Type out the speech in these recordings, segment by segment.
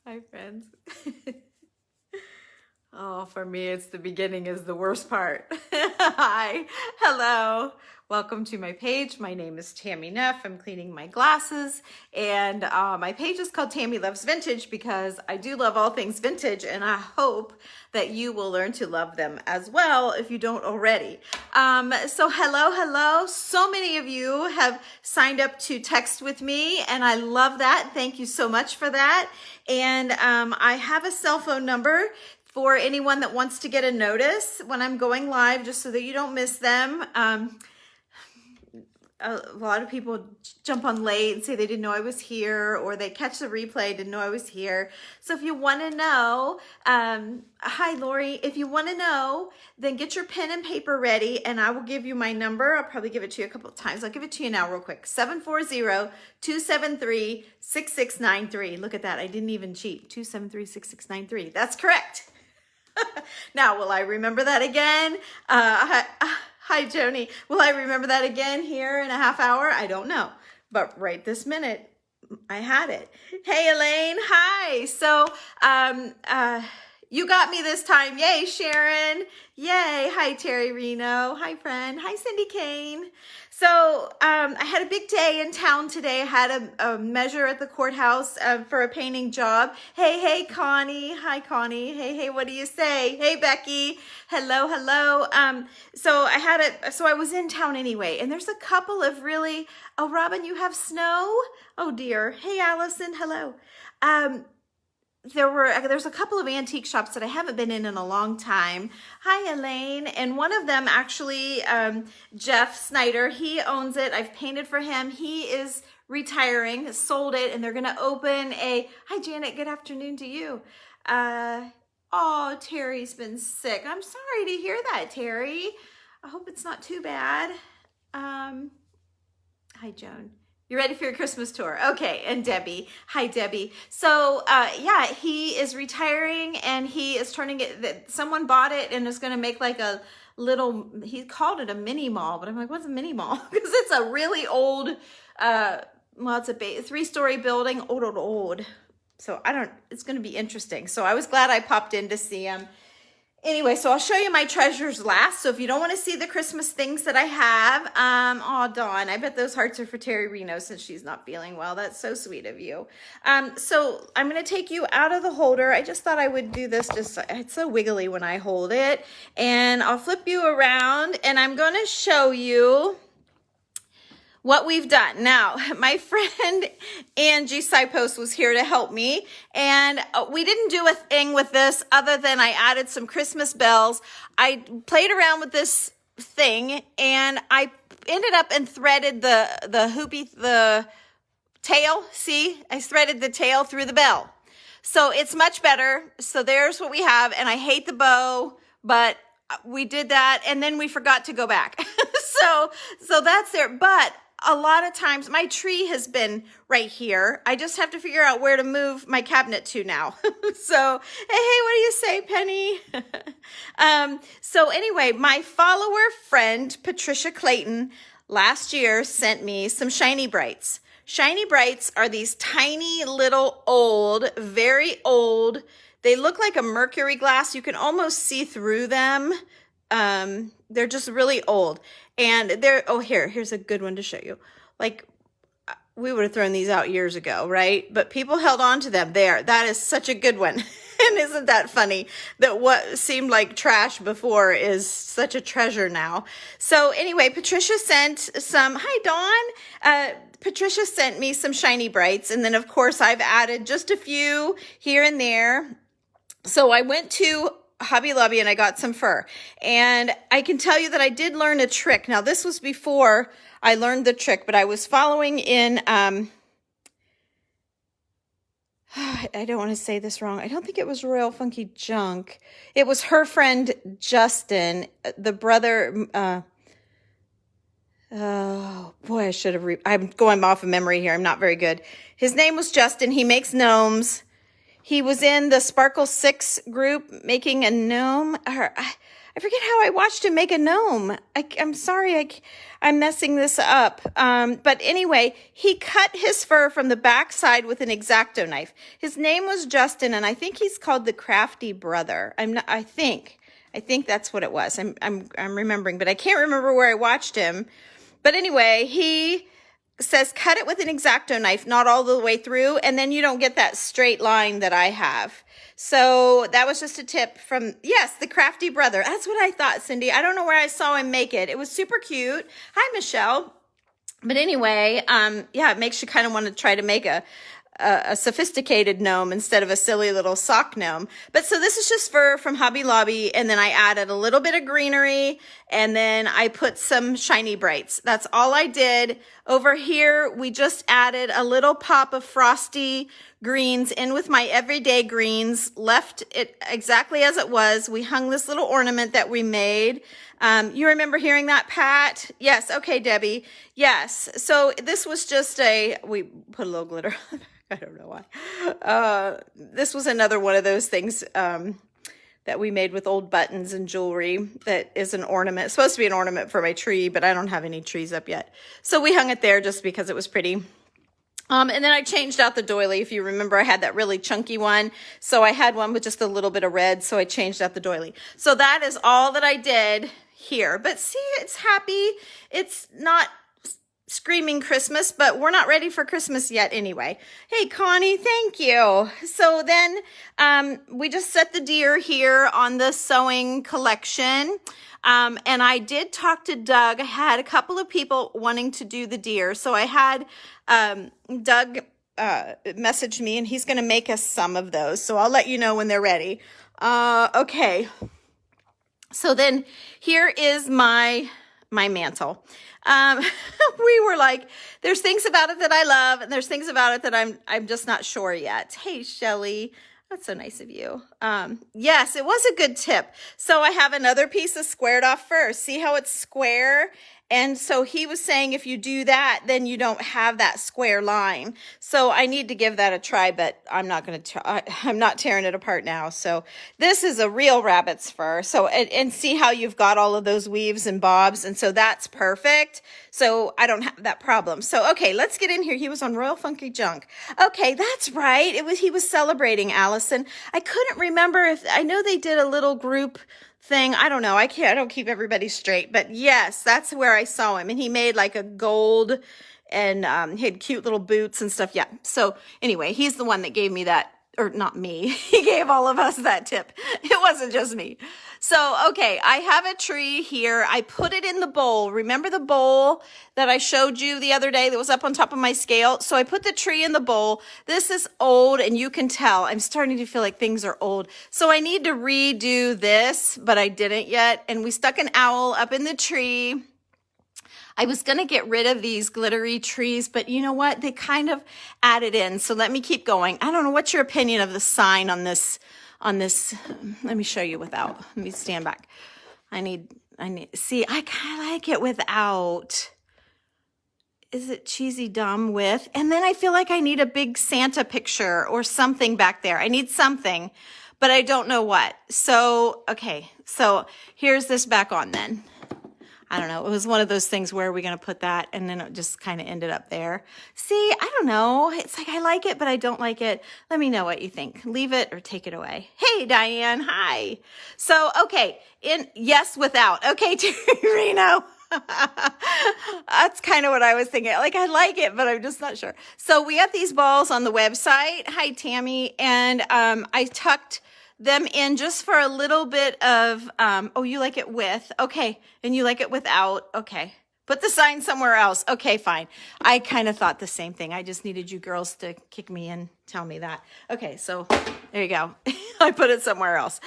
Hi, friends. Oh, for me, it's the beginning is the worst part. Hi, hello. Welcome to my page. My name is Tammy Neff. I'm cleaning my glasses, and my page is called Tammy Loves Vintage because I do love all things vintage, and I hope that you will learn to love them as well if you don't already. So hello. So many of you have signed up to text with me, and I love that. Thank you so much for that. And I have a cell phone number for anyone that wants to get a notice when I'm going live, just so that you don't miss them. A lot of people jump on late and say they didn't know I was here, or they catch the replay, didn't know I was here. So if you want to know, hi Lori, if you want to know, then get your pen and paper ready and I will give you my number. I'll probably give it to you a couple of times. I'll give it to you now real quick. 740-273-6693. Look at that. I didn't even cheat. 273-6693. That's correct. Now, will I remember that again? Hi, Joni. Will I remember that again here in a half hour? I don't know. But right this minute, I had it. Hey, Elaine. Hi. So, you got me this time. Yay, Sharon. Yay. Hi, Terry Reno. Hi, friend. Hi, Cindy Kane. So I had a big day in town today. I had a measure at the courthouse for a painting job. Hey, Connie. Hi, Connie. Hey, what do you say? Hey, Becky. Hello. So I was in town anyway, and there's a couple of really, oh, Robin, you have snow? Oh, dear. Hey, Allison. Hello. There's a couple of antique shops that I haven't been in a long time. Hi, Elaine. And one of them actually, Jeff Snyder, he owns it. I've painted for him. He is retiring, sold it, and they're going to open hi, Janet. Good afternoon to you. Oh, Terry's been sick. I'm sorry to hear that, Terry. I hope it's not too bad. Hi, Joan. You ready for your Christmas tour? Okay, and Debbie. Hi, Debbie. So, yeah, he is retiring, and he is turning it, someone bought it and is going to make like a little, he called it a mini mall, but I'm like, what's a mini mall? Because it's a really old, it's a 3-story building, old. So it's going to be interesting. So I was glad I popped in to see him. Anyway, so I'll show you my treasures last. So if you don't want to see the Christmas things that I have, oh, Dawn, I bet those hearts are for Terry Reno since she's not feeling well. That's so sweet of you. So I'm going to take you out of the holder. I just thought I would do this. It's so wiggly when I hold it. And I'll flip you around and I'm going to show you what we've done. Now, my friend Angie Sipos was here to help me, and we didn't do a thing with this other than I added some Christmas bells. I played around with this thing, and I ended up and threaded the tail. See, I threaded the tail through the bell. So it's much better. So there's what we have, and I hate the bow, but we did that, and then we forgot to go back. So that's there, but a lot of times my tree has been right here. I just have to figure out where to move my cabinet to now. So, hey, what do you say, Penny? So anyway, my follower friend, Patricia Clayton, last year sent me some Shiny Brights. Shiny Brights are these tiny little very old. They look like a Mercury glass. You can almost see through them. They're just really old. And here's a good one to show you. Like, we would have thrown these out years ago, right? But people held on to them. That is such a good one. And isn't that funny that what seemed like trash before is such a treasure now? So anyway, Patricia sent some, hi Dawn. Patricia sent me some Shiny Brights. And then of course I've added just a few here and there. So I went to Hobby Lobby and I got some fur, and I can tell you that I did learn a trick. Now this was before I learned the trick, but I was following in, I don't want to say this wrong. I don't think it was Royal Funky Junk. It was her friend, Justin, the brother, oh boy, I should have, I'm going off of memory here. I'm not very good. His name was Justin. He makes gnomes. He was in the Sparkle 6 group making a gnome. I I forget how I watched him make a gnome. I'm sorry, I'm messing this up. But anyway, he cut his fur from the backside with an X-Acto knife. His name was Justin, and I think he's called the Crafty Brother. I think that's what it was. I'm remembering, but I can't remember where I watched him. But anyway, he says cut it with an X-Acto knife, not all the way through, and then you don't get that straight line that I have. So that was just a tip from, yes, the Crafty Brother. That's what I thought, Cindy. I don't know where I saw him make it. It was super cute. Hi, Michelle. But anyway, yeah, it makes you kind of want to try to make a sophisticated gnome instead of a silly little sock gnome. But so this is just fur from Hobby Lobby, and then I added a little bit of greenery, and then I put some shiny brights. That's all I did. Over here, we just added a little pop of frosty greens in with my everyday greens, left it exactly as it was. We hung this little ornament that we made. You remember hearing that, Pat? Yes. Okay, Debbie. Yes. So this was just we put a little glitter. I don't know why. This was another one of those things that we made with old buttons and jewelry that is an ornament. It's supposed to be an ornament for my tree, but I don't have any trees up yet. So we hung it there just because it was pretty. And then I changed out the doily. If you remember, I had that really chunky one. So I had one with just a little bit of red. So I changed out the doily. So that is all that I did here. But see, it's happy. It's not screaming Christmas, but we're not ready for Christmas yet anyway. Hey, Connie, thank you. So then we just set the deer here on the sewing collection. And I did talk to Doug. I had a couple of people wanting to do the deer. So I had Doug message me, and he's going to make us some of those. So I'll let you know when they're ready. Okay. So then here is my mantle. We were like, there's things about it that I love, and there's things about it that I'm just not sure yet. Hey, Shelly. That's so nice of you. Yes, it was a good tip. So I have another piece of squared off first. See how it's square? And so he was saying if you do that, then you don't have that square line. So I need to give that a try, but I'm not going to try. I'm not tearing it apart now. So this is a real rabbit's fur. So, and see how you've got all of those weaves and bobs. And so that's perfect. So I don't have that problem. So, okay, let's get in here. He was on Royal Funky Junk. Okay, that's right. He was celebrating, Allison. I couldn't remember I know they did a little group thing. I don't know. I don't keep everybody straight, but yes, that's where I saw him. And he made like a gold, and he had cute little boots and stuff. Yeah. So anyway, he's the one that gave me that, or not me. He gave all of us that tip. It wasn't just me. So, okay, I have a tree here. I put it in the bowl. Remember the bowl that I showed you the other day that was up on top of my scale? So I put the tree in the bowl. This is old, and you can tell I'm starting to feel like things are old. So I need to redo this, but I didn't yet. And we stuck an owl up in the tree. I was going to get rid of these glittery trees, but you know what? They kind of added in. So let me keep going. I don't know. What's your opinion of the sign on this? Let me show you without. Let me stand back. See, I kind of like it without. Is it cheesy dumb with? And then I feel like I need a big Santa picture or something back there. I need something, but I don't know what. So, okay. So here's this back on then. I don't know. It was one of those things where are we going to put that? And then it just kind of ended up there. See, I don't know. It's like I like it, but I don't like it. Let me know what you think. Leave it or take it away. Hey, Diane. Hi. So, okay. Yes, without. Okay, Reno. That's kind of what I was thinking. Like, I like it, but I'm just not sure. So we got these balls on the website. Hi, Tammy. And I tucked them in just for a little bit of, oh, you like it with, okay, and you like it without, okay. Put the sign somewhere else. Okay, fine. I kind of thought the same thing. I just needed you girls to kick me and tell me that. Okay, so there you go. I put it somewhere else.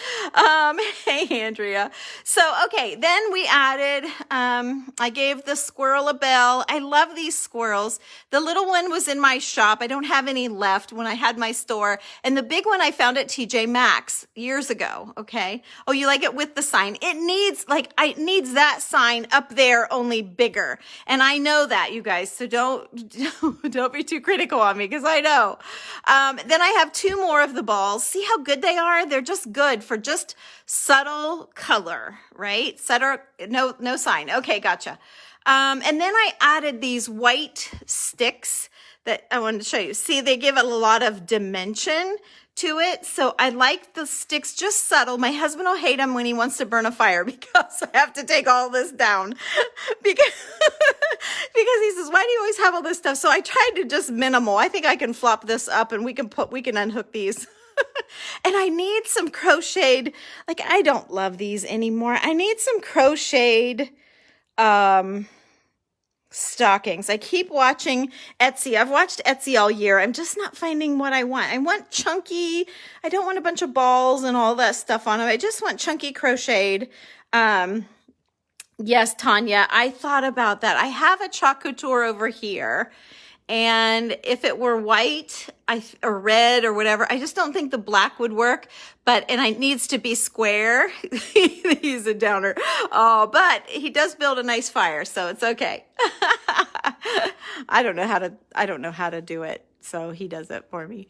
Hey, Andrea. So, okay, then we added, I gave the squirrel a bell. I love these squirrels. The little one was in my shop. I don't have any left when I had my store. And the big one I found at TJ Maxx years ago, okay? Oh, you like it with the sign. It needs that sign up there, only bigger. And I know that, you guys, so don't be too critical on me because I know. Then I have 2 more of the balls. See how good they are? They're just good for just subtle color, right? Subtle, no sign. Okay, gotcha. And then I added these white sticks that I wanted to show you. See, they give it a lot of dimension to it. So I like the sticks just subtle. My husband will hate them when he wants to burn a fire because I have to take all this down because he says, why do you always have all this stuff? So I tried to just minimal. I think I can flop this up and we can unhook these. And I need some crocheted, like I don't love these anymore. I need some crocheted stockings. I keep watching Etsy. I've watched Etsy all year. I'm just not finding what I want. I want chunky. I don't want a bunch of balls and all that stuff on them. I just want chunky crocheted. Yes, Tanya, I thought about that. I have a chalk couture over here. And if it were white or red or whatever, I just don't think the black would work. And it needs to be square. He's a downer. Oh, but he does build a nice fire, so it's okay. I don't know how to do it. So he does it for me.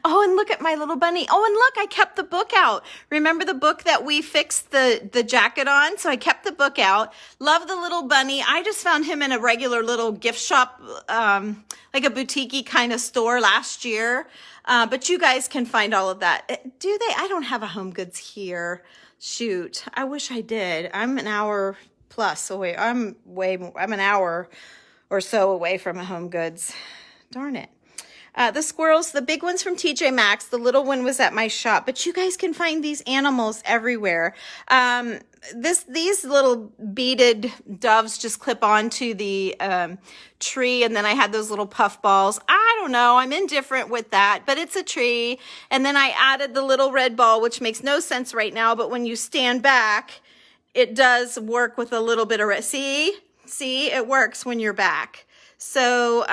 Oh, and look at my little bunny. Oh, and look, I kept the book out. Remember the book that we fixed the jacket on? So I kept the book out. Love the little bunny. I just found him in a regular little gift shop, like a boutique-y kind of store last year. But you guys can find all of that. Do they? I don't have a Home Goods here. Shoot, I wish I did. I'm an hour plus away. I'm an hour or so away from a Home Goods. Darn it. The squirrels, the big ones from TJ Maxx, the little one was at my shop, but you guys can find these animals everywhere. These little beaded doves just clip onto the tree, and then I had those little puff balls. I don't know, I'm indifferent with that, but it's a tree. And then I added the little red ball, which makes no sense right now, but when you stand back, it does work with a little bit of red. See, it works when you're back. So,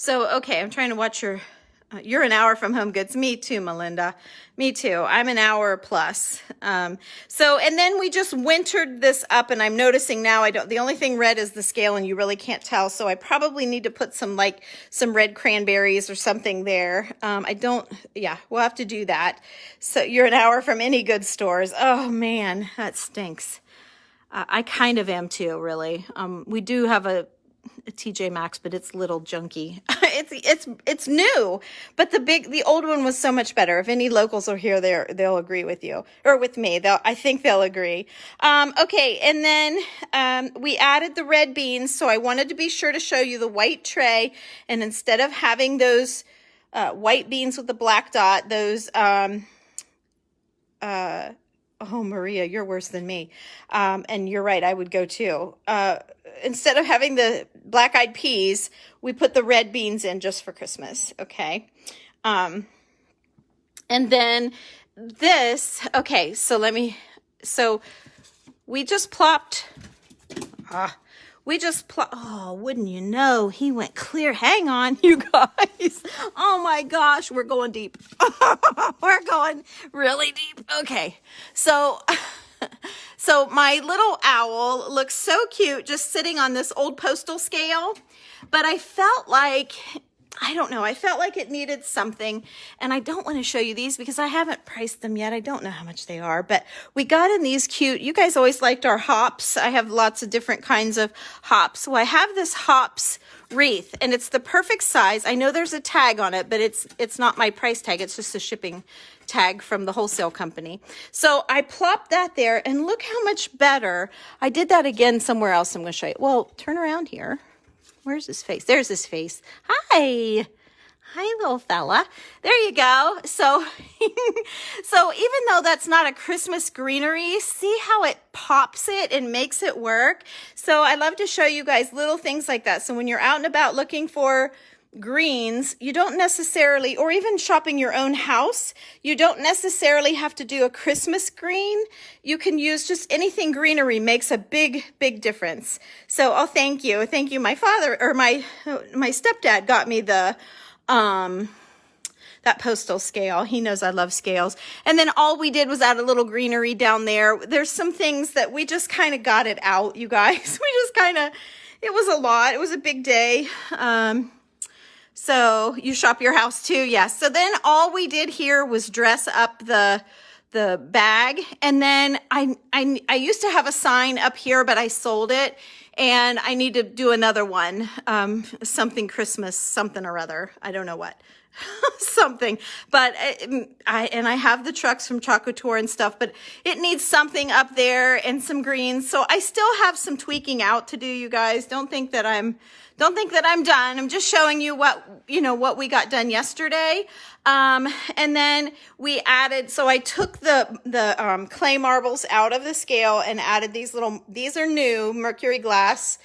okay, I'm trying to watch you're an hour from Home Goods. Me too, Melinda. Me too. I'm an hour plus. And then we just wintered this up, and I'm noticing now the only thing red is the scale, and you really can't tell. So I probably need to put some red cranberries or something there. We'll have to do that. So you're an hour from any good stores. Oh man, that stinks. I kind of am too, really. We do have a TJ Maxx, but it's little junky. It's new, but the old one was so much better. If any locals are here, they'll agree with you or with me. I think they'll agree. Okay, and then we added the red beans, so I wanted to be sure to show you the white tray. And instead of having those white beans with the black dot, those oh, Maria, you're worse than me. And you're right, I would go too. Instead of having the black-eyed peas, we put the red beans in just for Christmas, okay? And then this, okay, so we just plopped, oh, wouldn't you know, he went clear. Hang on, you guys. Oh my gosh, we're going deep. We're going really deep. Okay, so my little owl looks so cute just sitting on this old postal scale, but I felt like it needed something, and I don't want to show you these because I haven't priced them yet. I don't know how much they are, but we got in these cute, you guys always liked our hops. I have lots of different kinds of hops. So I have this hops wreath, and it's the perfect size. I know there's a tag on it, but it's not my price tag. It's just a shipping tag from the wholesale company. So I plopped that there, and look how much better. I did that again somewhere else. I'm going to show you. Well, turn around here. Where's his face? There's his face. Hi, little fella. There you go. So even though that's not a Christmas greenery, see how it pops it and makes it work? So I love to show you guys little things like that. So when you're out and about looking for greens, you don't necessarily, or even shopping your own house, you don't necessarily have to do a Christmas green. You can use just anything greenery makes a big, big difference. So I'll thank you. Thank you. My father or my stepdad got me that postal scale. He knows I love scales. And then all we did was add a little greenery down there. There's some things that we just kind of got it out, you guys. It was a lot. It was a big day. So you shop your house too? Yes. So then all we did here was dress up the bag. And then I used to have a sign up here, but I sold it. And I need to do another one, something Christmas, something or other. I don't know what, something. But I have the trucks from Chocotour and stuff, but it needs something up there and some greens. So I still have some tweaking out to do, you guys. Don't think that I'm done. I'm just showing you what we got done yesterday. And then we added, so I took the clay marbles out of the scale and added these are new Mercury Glass.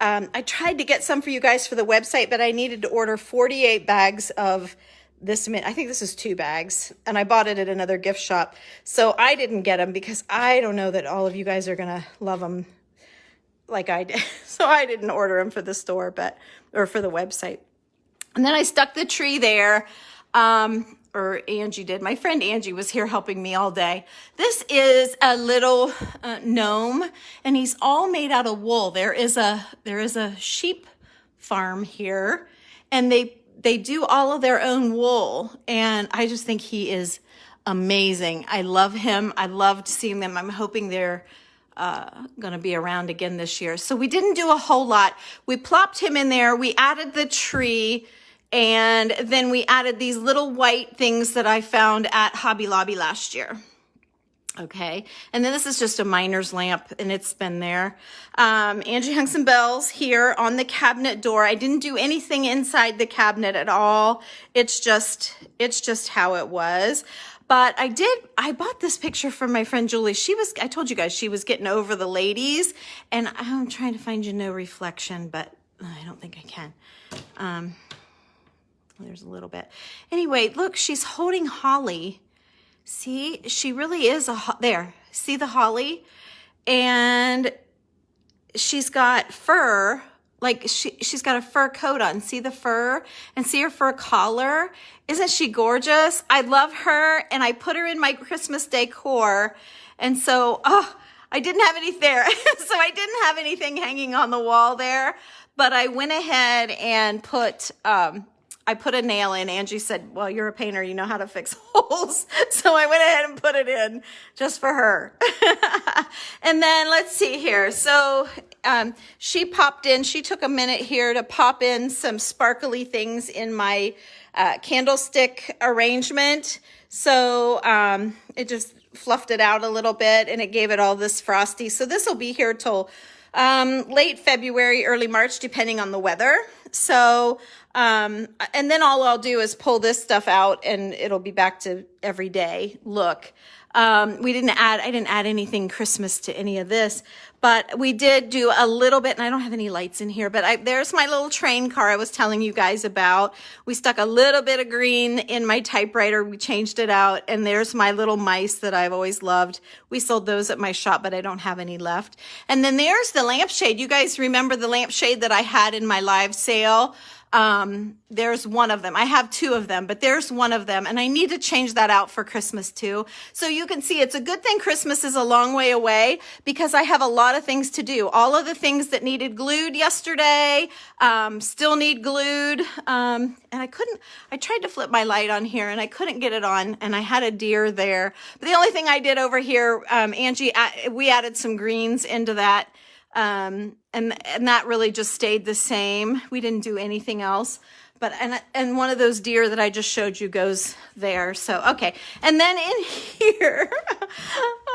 I tried to get some for you guys for the website, but I needed to order 48 bags of this. I think this is 2 bags, and I bought it at another gift shop. So I didn't get them because I don't know that all of you guys are going to love them like I did. So I didn't order them for the store, or for the website. And then I stuck the tree there, or Angie did. My friend Angie was here helping me all day. This is a little gnome, and he's all made out of wool. There is a sheep farm here, and they do all of their own wool, and I just think he is amazing. I love him. I loved seeing them. I'm hoping they're going to be around again this year. So we didn't do a whole lot. We plopped him in there. We added the tree, and then we added these little white things that I found at Hobby Lobby last year. Okay. And then this is just a miner's lamp, and it's been there. Angie hung some bells here on the cabinet door. I didn't do anything inside the cabinet at all. It's just how it was. But I bought this picture from my friend Julie. I told you guys, she was getting over the ladies, and I'm trying to find you no reflection, but I don't think I can. There's a little bit. Anyway, look, she's holding holly. See, she really is there. See the holly? And she's got fur, like she's got a fur coat on. See the fur? And see her fur collar? Isn't she gorgeous? I love her, and I put her in my Christmas decor. And so, I didn't have any there. So I didn't have anything hanging on the wall there, but I went ahead and I put a nail in. Angie said, well, you're a painter, you know how to fix holes. So I went ahead and put it in just for her. And then let's see here. So she popped in, she took a minute here to pop in some sparkly things in my candlestick arrangement. So it just fluffed it out a little bit, and it gave it all this frosty. So this will be here till late February, early March, depending on the weather. So, and then all I'll do is pull this stuff out, and it'll be back to everyday look. I didn't add anything Christmas to any of this, but we did do a little bit, and I don't have any lights in here, but there's my little train car I was telling you guys about. We stuck a little bit of green in my typewriter. We changed it out, and there's my little mice that I've always loved. We sold those at my shop, but I don't have any left. And then there's the lampshade. You guys remember the lampshade that I had in my live sale? There's one of them. I have 2 of them, but there's one of them, and I need to change that out for Christmas too. So you can see it's a good thing Christmas is a long way away, because I have a lot of things to do. All of the things that needed glued yesterday, still need glued. And I tried to flip my light on here, and I couldn't get it on, and I had a deer there. But the only thing I did over here, Angie, we added some greens into that. And that really just stayed the same. We didn't do anything else, but, and one of those deer that I just showed you goes there. So, okay. And then in here,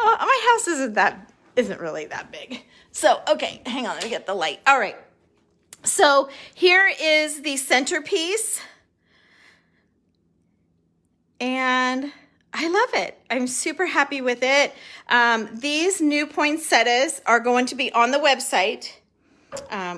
my house isn't really that big. So, okay, hang on, let me get the light. All right. So here is the centerpiece, and I love it. I'm super happy with it. These new poinsettias are going to be on the website.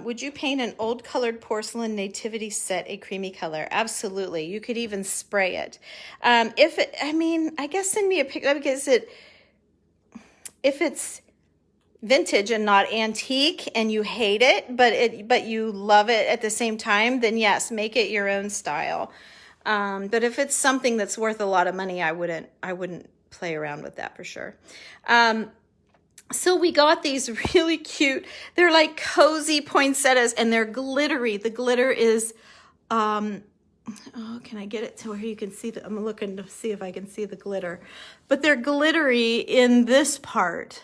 Would you paint an old colored porcelain nativity set a creamy color? Absolutely. You could even spray it. I guess send me a picture, because if it's vintage and not antique and you hate it, but you love it at the same time, then yes, make it your own style. But if it's something that's worth a lot of money, I wouldn't play around with that for sure. So we got these really cute, they're like cozy poinsettias, and they're glittery. The glitter is oh, can I get it to where you can see I'm looking to see if I can see the glitter. But they're glittery in this part.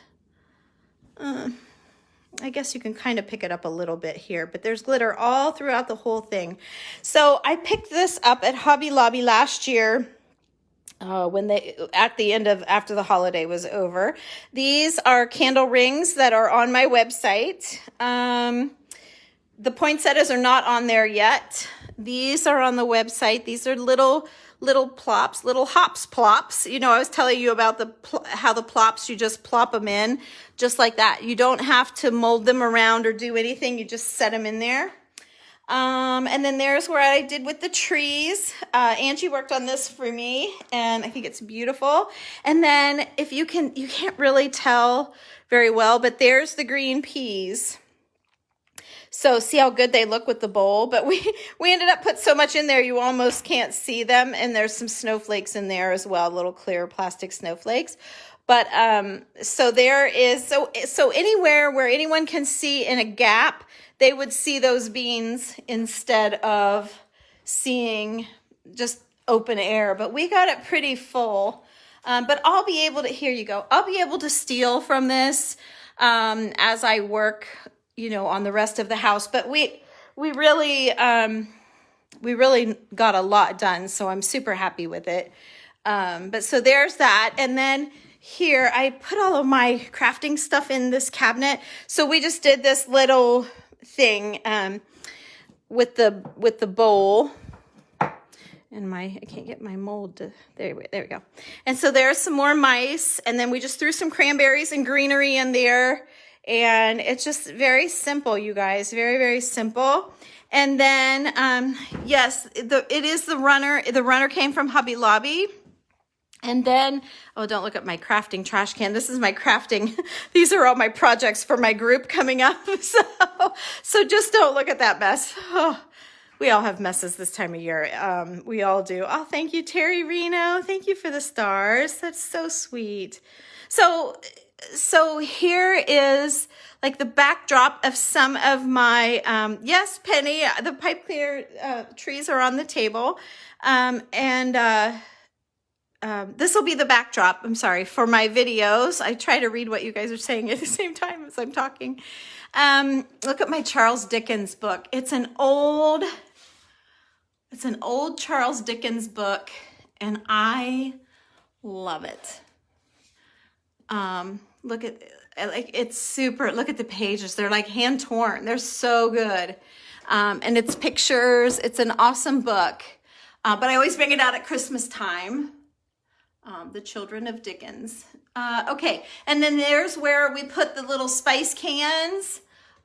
I guess you can kind of pick it up a little bit here, but there's glitter all throughout the whole thing. So I picked this up at Hobby Lobby last year. After the holiday was over. These are candle rings that are on my website. The poinsettias are not on there yet. These are on the website. These are little plops, little hops plops. You know, I was telling you about how the plops, you just plop them in just like that. You don't have to mold them around or do anything. You just set them in there. And then there's where I did with the trees. Angie worked on this for me, and I think it's beautiful. And then you can't really tell very well, but there's the green peas. So see how good they look with the bowl, but we ended up putting so much in there you almost can't see them. And there's some snowflakes in there as well, little clear plastic snowflakes. But so there is, so anywhere where anyone can see in a gap, they would see those beans instead of seeing just open air. But we got it pretty full. But I'll be able to, here you go, I'll be able to steal from this as I work, you know, on the rest of the house. But we really got a lot done, so I'm super happy with it. But so there's that. And then here I put all of my crafting stuff in this cabinet. So we just did this little thing with the bowl. And I can't get my mold to, there we go. And so there's some more mice, and then we just threw some cranberries and greenery in there. And it's just very simple, you guys, very, very simple. And then, yes, it is the runner. The runner came from Hobby Lobby. And then, oh, don't look at my crafting trash can. This is my crafting. These are all my projects for my group coming up. So just don't look at that mess. Oh, we all have messes this time of year. We all do. Oh, thank you, Terry Reno. Thank you for the stars. That's so sweet. So here is like the backdrop of some of my, yes, Penny, the pipe cleaner trees are on the table. This will be the backdrop, I'm sorry, for my videos. I try to read what you guys are saying at the same time as I'm talking. Look at my Charles Dickens book. It's an old Charles Dickens book, and I love it. Look at, like, it's super, look at the pages. They're like hand torn. They're so good. And it's pictures. It's an awesome book. But I always bring it out at Christmas time. The Children of Dickens. Okay, and then there's where we put the little spice cans.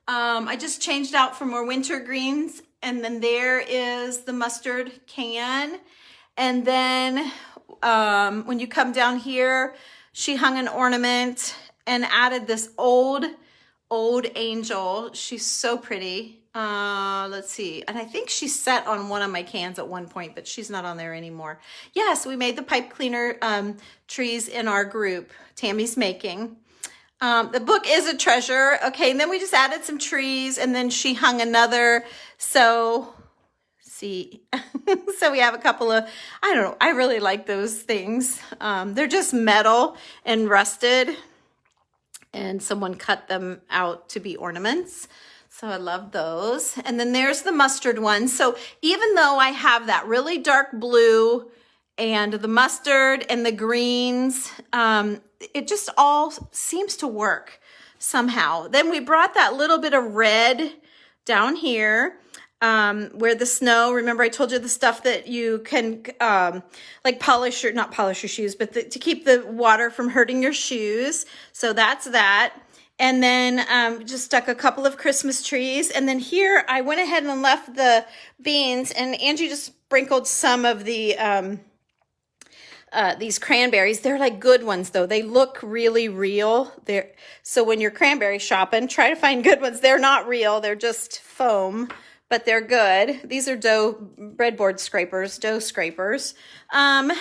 I just changed out for more winter greens. And then there is the mustard can. And then when you come down here, she hung an ornament and added this old angel. She's so pretty. Let's see. And I think she sat on one of my cans at one point, but she's not on there anymore. Yes, we made the pipe cleaner trees in our group. Tammy's making. The book is a treasure. Okay, and then we just added some trees, and then she hung another. So, see. So we have a couple of, I don't know, I really like those things. They're just metal and rusted, and someone cut them out to be ornaments. So I love those. And then there's the mustard one. So even though I have that really dark blue and the mustard and the greens, it just all seems to work somehow. Then we brought that little bit of red down here where the snow, remember I told you the stuff that you can like polish your, not polish your shoes, but to keep the water from hurting your shoes. So that's that. And then just stuck a couple of Christmas trees. And then here I went ahead and left the beans, and Angie just sprinkled some of the these cranberries. They're like good ones though. They look really real. So when you're cranberry shopping, try to find good ones. They're not real. They're just foam, but they're good. These are dough scrapers. And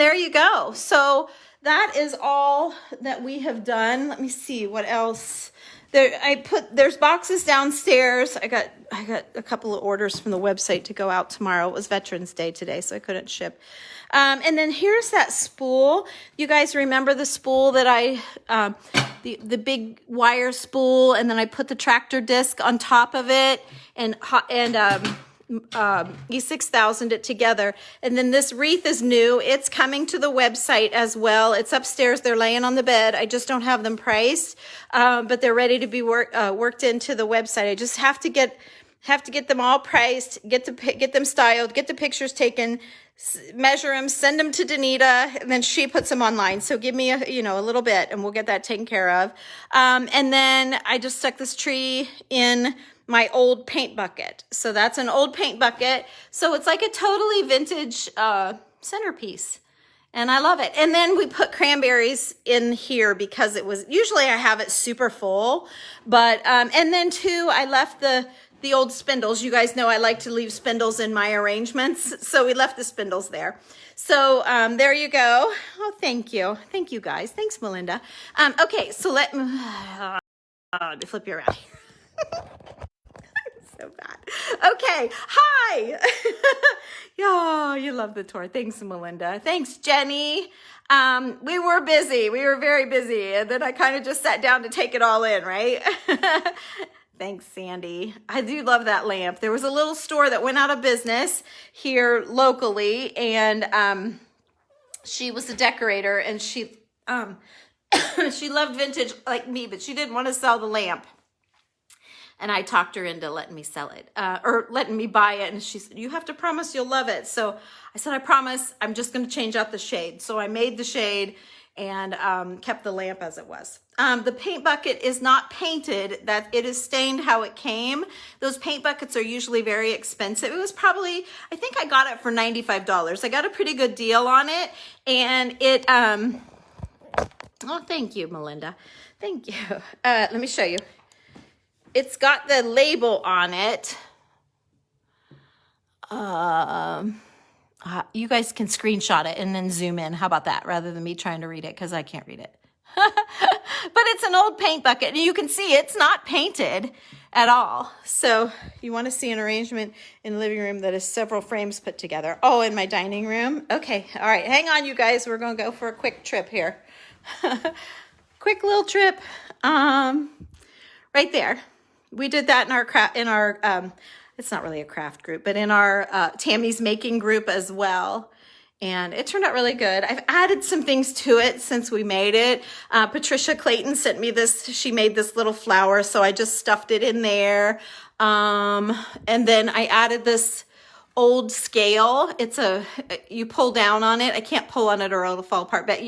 there you go. So that is all that we have done. Let me see what else. there's boxes downstairs. I got a couple of orders from the website to go out tomorrow. It was Veterans Day today, so I couldn't ship. And then here's that spool. You guys remember the spool that the big wire spool, and then I put the tractor disc on top of it and E6000 it together. And then this wreath is new. It's coming to the website as well. It's upstairs. They're laying on the bed. I just don't have them priced, but they're ready to be worked into the website. I just have to get them all priced, get them styled, get the pictures taken, measure them, send them to Danita, and then she puts them online. So give me a little bit and we'll get that taken care of. And then I just stuck this tree in my old paint bucket. So that's an old paint bucket. So it's like a totally vintage centerpiece. And I love it. And then we put cranberries in here because usually I have it super full. But, and then too, I left the old spindles. You guys know I like to leave spindles in my arrangements. So we left the spindles there. So there you go. Oh, thank you. Thank you guys. Thanks, Melinda. Okay, so let me flip you around here. So bad. Okay. Hi. Oh, you love the tour. Thanks, Melinda. Thanks, Jenny. We were busy. We were very busy. And then I kind of just sat down to take it all in, right? Thanks, Sandy. I do love that lamp. There was a little store that went out of business here locally, and she was a decorator, and she she loved vintage like me, but she didn't want to sell the lamp. And I talked her into letting me sell it, or letting me buy it. And she said, you have to promise you'll love it. So I said, I promise. I'm just going to change out the shade. So I made the shade and kept the lamp as it was. The paint bucket is not painted. That it is stained how it came. Those paint buckets are usually very expensive. It was probably, I think I got it for $95. I got a pretty good deal on it. And it, oh, thank you, Melinda. Thank you. Let me show you. It's got the label on it. You guys can screenshot it and then zoom in. How about that? Rather than me trying to read it because I can't read it. But it's an old paint bucket. And you can see it's not painted at all. So you want to see an arrangement in the living room that is several frames put together. Oh, in my dining room. Okay. All right. Hang on, you guys. We're going to go for a quick trip here. Quick little trip. Right there. We did that in our it's not really a craft group, but in our Tammy's Making group as well. And it turned out really good. I've added some things to it since we made it. Patricia Clayton sent me this. She made this little flower, so I just stuffed it in there. And then I added this old scale. You pull down on it. I can't pull on it or it'll fall apart, but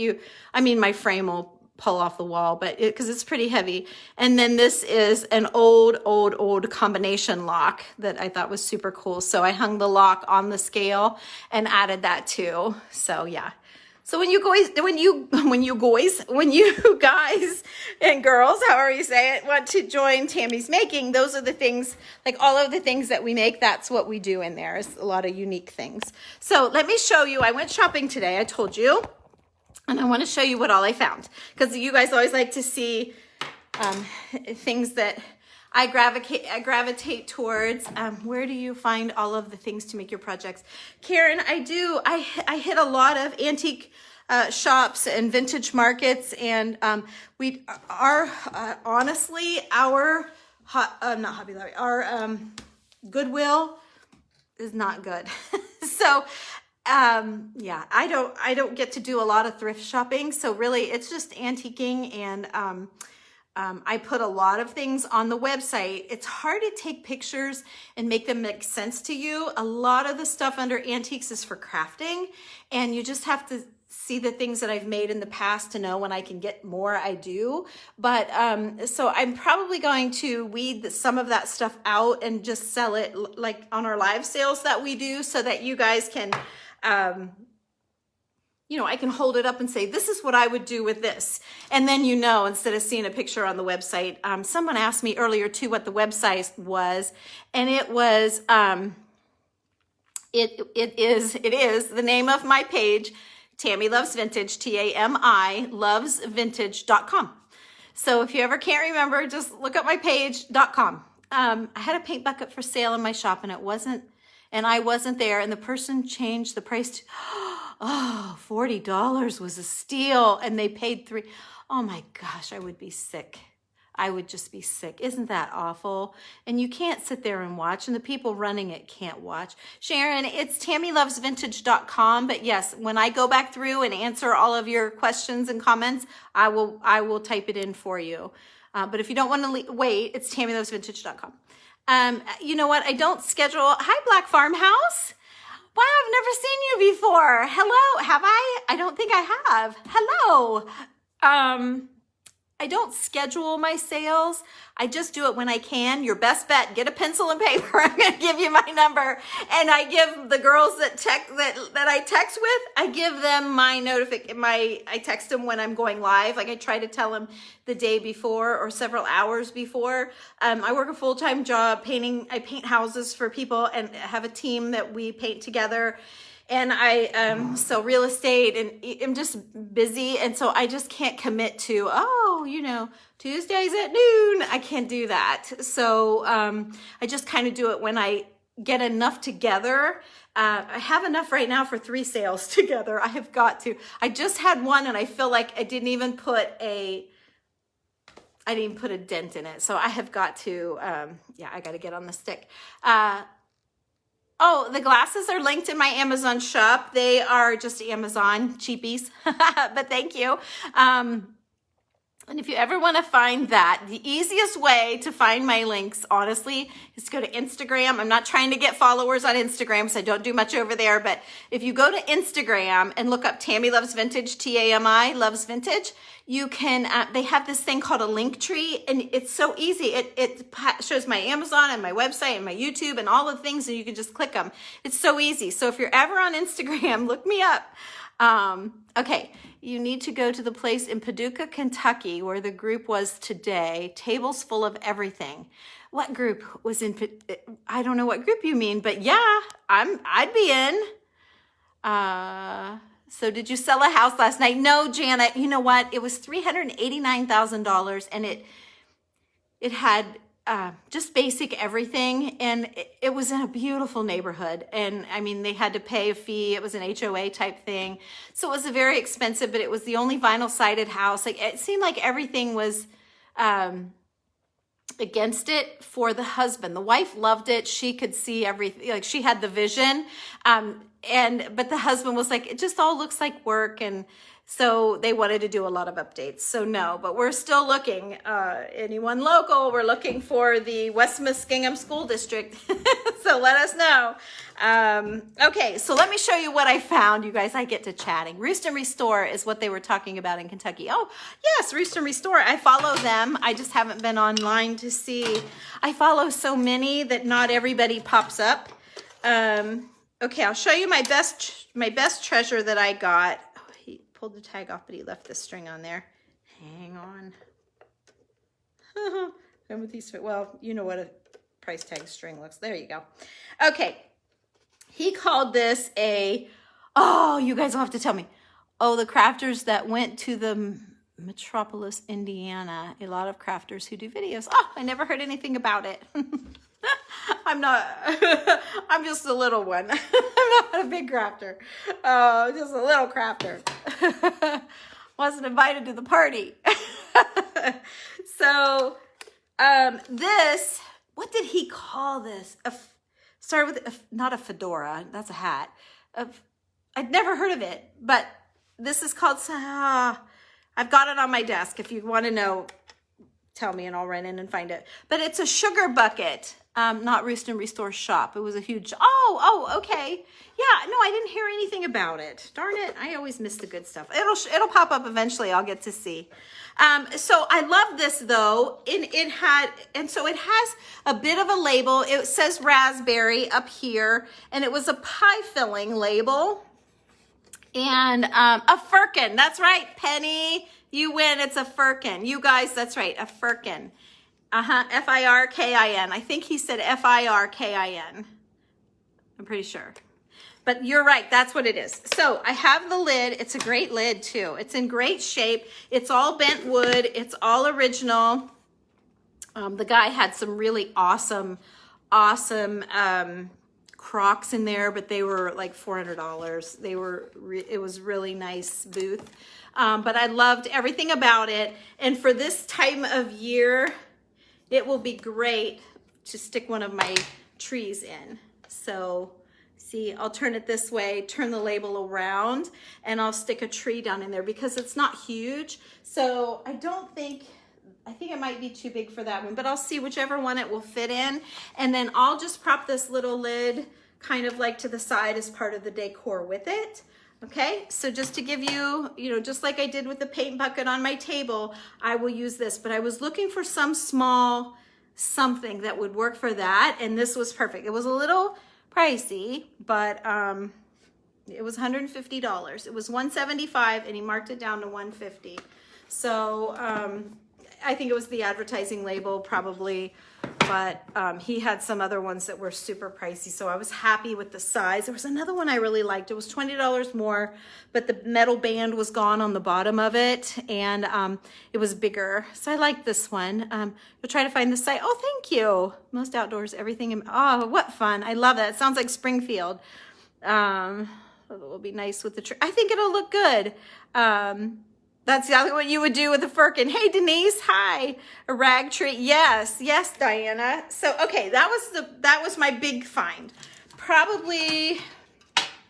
my frame will pull off the wall, but because it's pretty heavy. And then this is an old combination lock that I thought was super cool. So I hung the lock on the scale and added that too. So yeah. So when you guys and girls, however you say it, want to join Tammy's Making, those are the things, like all of the things that we make, that's what we do in there. It's a lot of unique things. So let me show you. I went shopping today, I told you. And I want to show you what all I found, because you guys always like to see things that I gravitate towards. Where do you find all of the things to make your projects? Karen, I do. I hit a lot of antique shops and vintage markets, and honestly, our Goodwill is not good. So. Yeah, I don't get to do a lot of thrift shopping. So really it's just antiquing, and, I put a lot of things on the website. It's hard to take pictures and make them make sense to you. A lot of the stuff under antiques is for crafting, and you just have to see the things that I've made in the past to know when I can get more, I do. But, so I'm probably going to weed some of that stuff out and just sell it like on our live sales that we do, so that you guys can, I can hold it up and say, this is what I would do with this. And then, instead of seeing a picture on the website, someone asked me earlier too what the website was. And it was, it is the name of my page, Tammy Loves Vintage, TAMI, lovesvintage.com. So if you ever can't remember, just look up my page.com. I had a paint bucket for sale in my shop, and I wasn't there, and the person changed the price to, oh, $40 was a steal, and they paid $3. Oh my gosh, I would be sick. I would just be sick. Isn't that awful? And you can't sit there and watch, and the people running it can't watch. Sharon, it's TammyLovesVintage.com, but yes, when I go back through and answer all of your questions and comments, I will type it in for you. But if you don't want to wait, it's TammyLovesVintage.com. You know what? I don't schedule. Hi, Black Farmhouse. Wow, I've never seen you before. Hello, have I? I don't think I have. Hello. I don't schedule my sales. I just do it when I can. Your best bet, get a pencil and paper. I'm going to give you my number. And I give the girls that I text with, I give them I text them when I'm going live. Like I try to tell them the day before or several hours before. I work a full-time job painting. I paint houses for people and have a team that we paint together. And I sell real estate, and I'm just busy. And so I just can't commit to, Tuesdays at noon. I can't do that. So I just kind of do it when I get enough together. I have enough right now for 3 sales together. I have got to. I just had one, and I feel like I didn't even put a dent in it. So I have got to, I got to get on the stick. Oh, the glasses are linked in my Amazon shop. They are just Amazon cheapies, but thank you. And if you ever want to find that, the easiest way to find my links, honestly, is to go to Instagram. I'm not trying to get followers on Instagram, so I don't do much over there. But if you go to Instagram and look up Tammy Loves Vintage, T-A-M-I, Loves Vintage, you can, they have this thing called a link tree, and it's so easy. It shows my Amazon and my website and my YouTube and all the things, and you can just click them. It's so easy. So if you're ever on Instagram, look me up. Okay, you need to go to the place in Paducah, Kentucky, where the group was today. Tables full of everything. What group was in? I don't know what group you mean, but yeah, I'd be in. So did you sell a house last night? No, Janet. You know what? It was $389,000, and it had just basic everything, and it was in a beautiful neighborhood. And I mean, they had to pay a fee. It was an HOA type thing, so it was a very expensive, but it was the only vinyl sided house. Like it seemed like everything was against it for the husband. The wife loved it. She could see everything. Like she had the vision, but the husband was like, it just all looks like work. And so they wanted to do a lot of updates. So no, but we're still looking. Anyone local, we're looking for the West Muskingum School District. So let us know. Okay, so let me show you what I found. You guys, I get to chatting. Roost and Restore is what they were talking about in Kentucky. Oh, yes, Roost and Restore. I follow them. I just haven't been online to see. I follow so many that not everybody pops up. Okay, I'll show you my best treasure that I got. Pulled the tag off, but he left the string on there. Hang on. Well, you know what a price tag string looks. There you go. Okay. He called this you guys will have to tell me. Oh, the crafters that went to the Metropolis, Indiana. A lot of crafters who do videos. Oh, I never heard anything about it. I'm just a little one. I'm not a big crafter. Just a little crafter. Wasn't invited to the party. So, what did he call this? Started with not a fedora. That's a hat. I'd never heard of it, but this is called, I've got it on my desk. If you want to know, tell me and I'll run in and find it. But it's a sugar bucket. Not Roost and Restore shop. It was a huge, okay. Yeah, no, I didn't hear anything about it. Darn it. I always miss the good stuff. It'll pop up eventually. I'll get to see. So I love this though. It has a bit of a label. It says raspberry up here, and it was a pie filling label. And, a firkin. That's right, Penny. You win. It's a firkin. You guys, that's right. A firkin. F-I-R-K-I-N. I think he said F-I-R-K-I-N. I'm pretty sure. But you're right, that's what it is. So I have the lid. It's a great lid too. It's in great shape. It's all bent wood. It's all original. The guy had some really awesome Crocs in there, but they were like $400. It was really nice booth. But I loved everything about it. And for this time of year, it will be great to stick one of my trees in. So see, I'll turn it this way, turn the label around, and I'll stick a tree down in there because it's not huge. So I think it might be too big for that one, but I'll see whichever one it will fit in. And then I'll just prop this little lid kind of like to the side as part of the decor with it. Okay, so just to give you, just like I did with the paint bucket on my table, I will use this, but I was looking for some small something that would work for that, and this was perfect. It was a little pricey, but it was $150. It was $175, and he marked it down to $150. So I think it was the advertising label probably, but he had some other ones that were super pricey, so I was happy with the size. There was another one I really liked. It was $20 more, but the metal band was gone on the bottom of it, and it was bigger. So I like this one. We'll try to find the site. Oh, thank you. Most outdoors, everything. Oh, what fun. I love that. It sounds like Springfield. It will be nice with the tree. I think it'll look good. That's exactly what you would do with a firkin. Hey, Denise, hi. A rag tree. Yes, Diana. So, okay, that was my big find. Probably,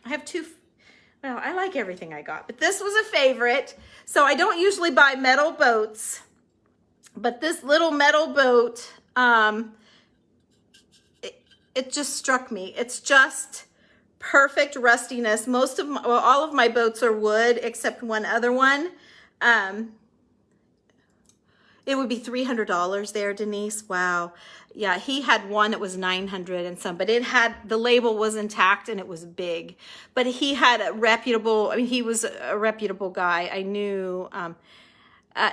I have two, well, I like everything I got, but this was a favorite. So I don't usually buy metal boats, but this little metal boat, it just struck me. It's just perfect rustiness. All of my boats are wood except one other one. It would be $300 there, Denise. Wow. Yeah, he had one that was 900 and some, but the label was intact and it was big. But he had he was a reputable guy. I knew,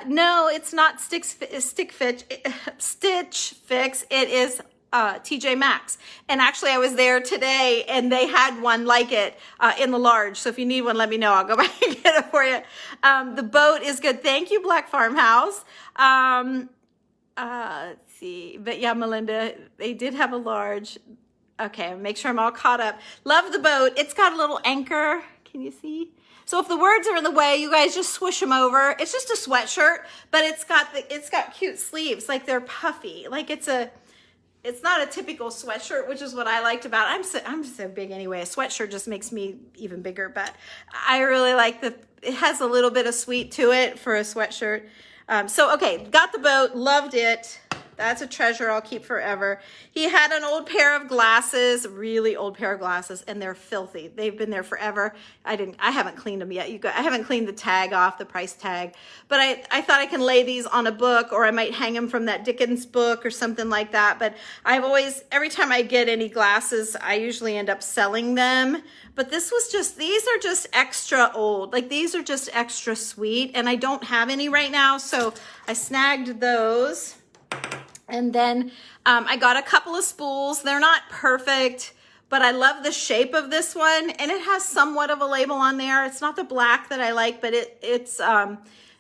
no, it's not Stitch Fix. It is TJ Maxx. And actually I was there today and they had one like it in the large. So if you need one, let me know. I'll go back and get it for you. The boat is good. Thank you, Black Farmhouse. Let's see. But yeah, Melinda, they did have a large. Okay, make sure I'm all caught up. Love the boat. It's got a little anchor. Can you see? So if the words are in the way, you guys just swoosh them over. It's just a sweatshirt, but it's got cute sleeves. Like they're puffy. Like it's not a typical sweatshirt, which is what I liked about it. I'm so big anyway. A sweatshirt just makes me even bigger, but I really like it has a little bit of sweet to it for a sweatshirt. So, okay, got the boat, loved it. That's a treasure I'll keep forever. He had an old pair of glasses, really old pair of glasses, and they're filthy. They've been there forever. I haven't cleaned them yet. I haven't cleaned the tag off, the price tag. But I thought I can lay these on a book, or I might hang them from that Dickens book or something like that. But every time I get any glasses, I usually end up selling them. But these are just extra old. Like these are just extra sweet, and I don't have any right now. So I snagged those. And then I got a couple of spools. They're not perfect, but I love the shape of this one. And it has somewhat of a label on there. It's not the black that I like, but it's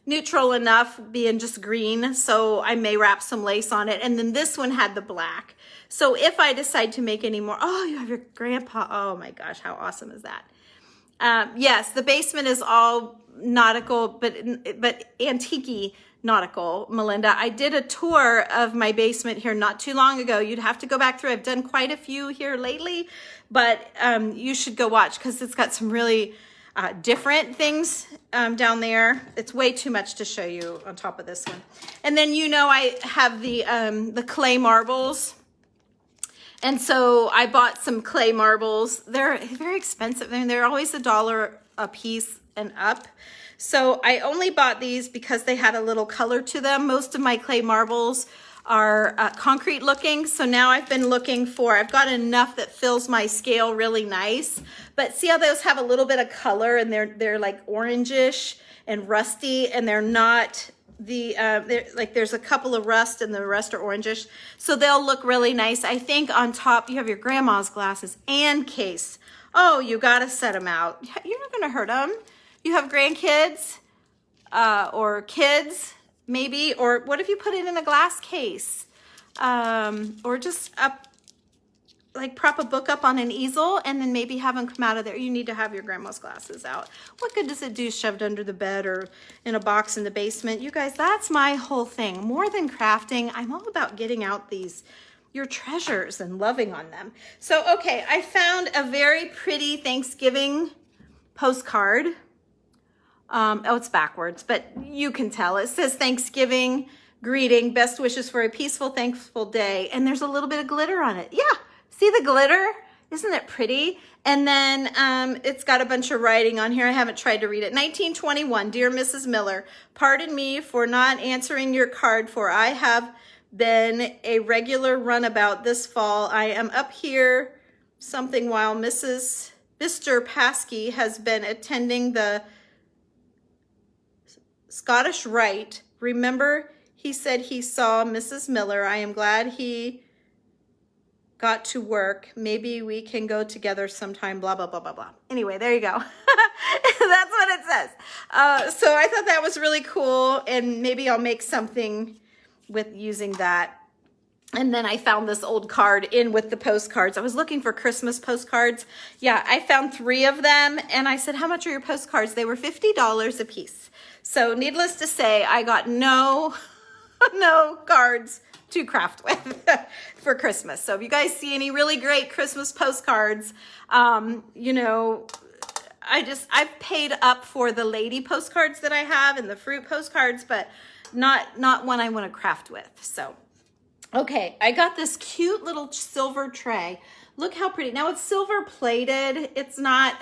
neutral enough, being just green. So I may wrap some lace on it. And then this one had the black. So if I decide to make any more, oh, you have your grandpa. Oh my gosh, how awesome is that? Yes, the basement is all nautical, but antique nautical, Melinda. I did a tour of my basement here not too long ago. You'd have to go back through. I've done quite a few here lately, but you should go watch because it's got some really different things down there. It's way too much to show you on top of this one. And then I have the clay marbles. And so I bought some clay marbles. They're very expensive. I mean, they're always $1 a piece and up. So I only bought these because they had a little color to them. Most of my clay marbles are concrete looking. So now I've got enough that fills my scale really nice. But see how those have a little bit of color and they're like orangish and rusty, and they're not there's a couple of rust and the rest are orangish. So they'll look really nice. I think on top you have your grandma's glasses and case. Oh, you got to set them out. You're not going to hurt them. You have grandkids or kids maybe, or what if you put it in a glass case? Or just prop a book up on an easel and then maybe have them come out of there. You need to have your grandma's glasses out. What good does it do shoved under the bed or in a box in the basement? You guys, that's my whole thing. More than crafting, I'm all about getting out your treasures and loving on them. So, okay, I found a very pretty Thanksgiving postcard. Oh, it's backwards, but you can tell. It says Thanksgiving greeting, best wishes for a peaceful, thankful day. And there's a little bit of glitter on it. Yeah. See the glitter? Isn't it pretty? And then it's got a bunch of writing on here. I haven't tried to read it. 1921, Dear Mrs. Miller, pardon me for not answering your card, for I have been a regular runabout this fall. I am up here something while Mr. Paskey has been attending the Scottish Rite. Remember, he said he saw Mrs. Miller. I am glad he got to work. Maybe we can go together sometime, blah, blah, blah, blah, blah. Anyway, there you go. That's what it says. So I thought that was really cool, and maybe I'll make something with using that. And then I found this old card in with the postcards. I was looking for Christmas postcards. Yeah, I found 3 of them, and I said, how much are your postcards? They were $50 a piece. So needless to say, I got no cards to craft with for Christmas. So if you guys see any really great Christmas postcards, you know, I've paid up for the lady postcards that I have and the fruit postcards, but not one I want to craft with. So, okay, I got this cute little silver tray. Look how pretty. Now it's silver plated. It's not,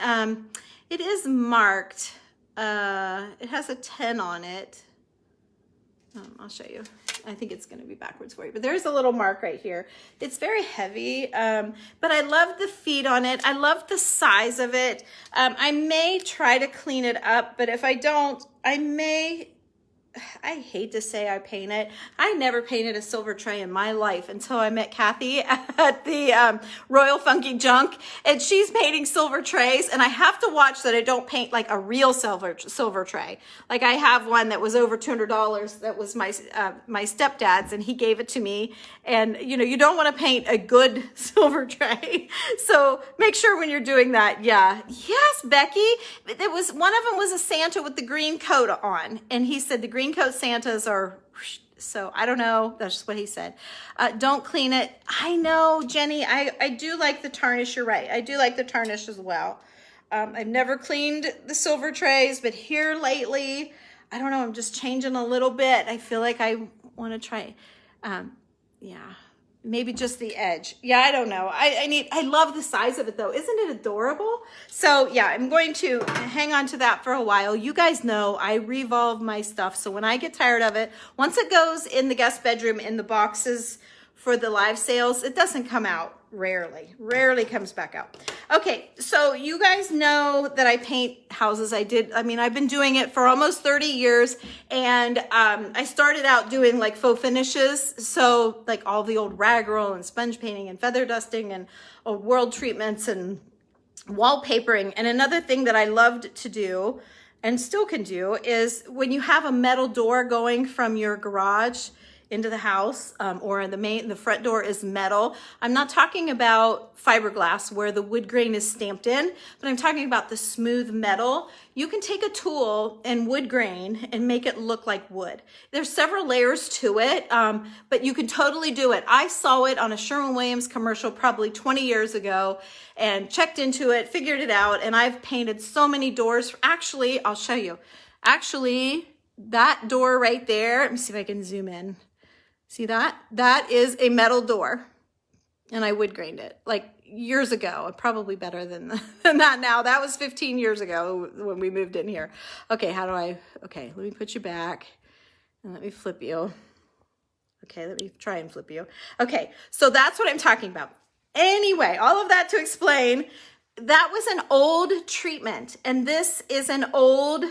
it is marked. It has a 10 on it. I'll show you. I think it's going to be backwards for you, but there's a little mark right here. It's very heavy, but I love the feet on it. I love the size of it. I may try to clean it up, but if I don't, I hate to say I paint it. I never painted a silver tray in my life until I met Kathy at the Royal Funky Junk, and she's painting silver trays, and I have to watch that I don't paint like a real silver tray. Like I have one that was over $200 that was my stepdad's, and he gave it to me. And you know, you don't want to paint a good silver tray. So make sure when you're doing that, yeah. Yes, Becky, there was one of them was a Santa with the green coat on, and he said the green coat Santas are, so I don't know, that's just what he said. Don't clean it. I know, Jenny, I do like the tarnish, you're right. I do like the tarnish as well. I've never cleaned the silver trays, but here lately, I don't know, I'm just changing a little bit. I feel like I want to try, yeah. Maybe just the edge. Yeah, I don't know. I love the size of it though. Isn't it adorable? So yeah, I'm going to hang on to that for a while. You guys know I revolve my stuff. So when I get tired of it, once it goes in the guest bedroom in the boxes for the live sales, it doesn't come out. Rarely comes back out. Okay, so you guys know that I paint houses. I've been doing it for almost 30 years, and I started out doing like faux finishes, so like all the old rag roll and sponge painting and feather dusting and old world treatments and wallpapering. And another thing that I loved to do and still can do is when you have a metal door going from your garage into the house, or the front door is metal. I'm not talking about fiberglass where the wood grain is stamped in, but I'm talking about the smooth metal. You can take a tool and wood grain and make it look like wood. There's several layers to it, but you can totally do it. I saw it on a Sherwin-Williams commercial probably 20 years ago and checked into it, figured it out, and I've painted so many doors. Actually, I'll show you. Actually, that door right there, let me see if I can zoom in. See that? That is a metal door, and I wood grained it like years ago. Probably better than that now. That was 15 years ago when we moved in here. Okay, okay, let me put you back and let me flip you. Okay, let me try and flip you. Okay, so that's what I'm talking about. Anyway, all of that to explain, that was an old treatment, and this is an old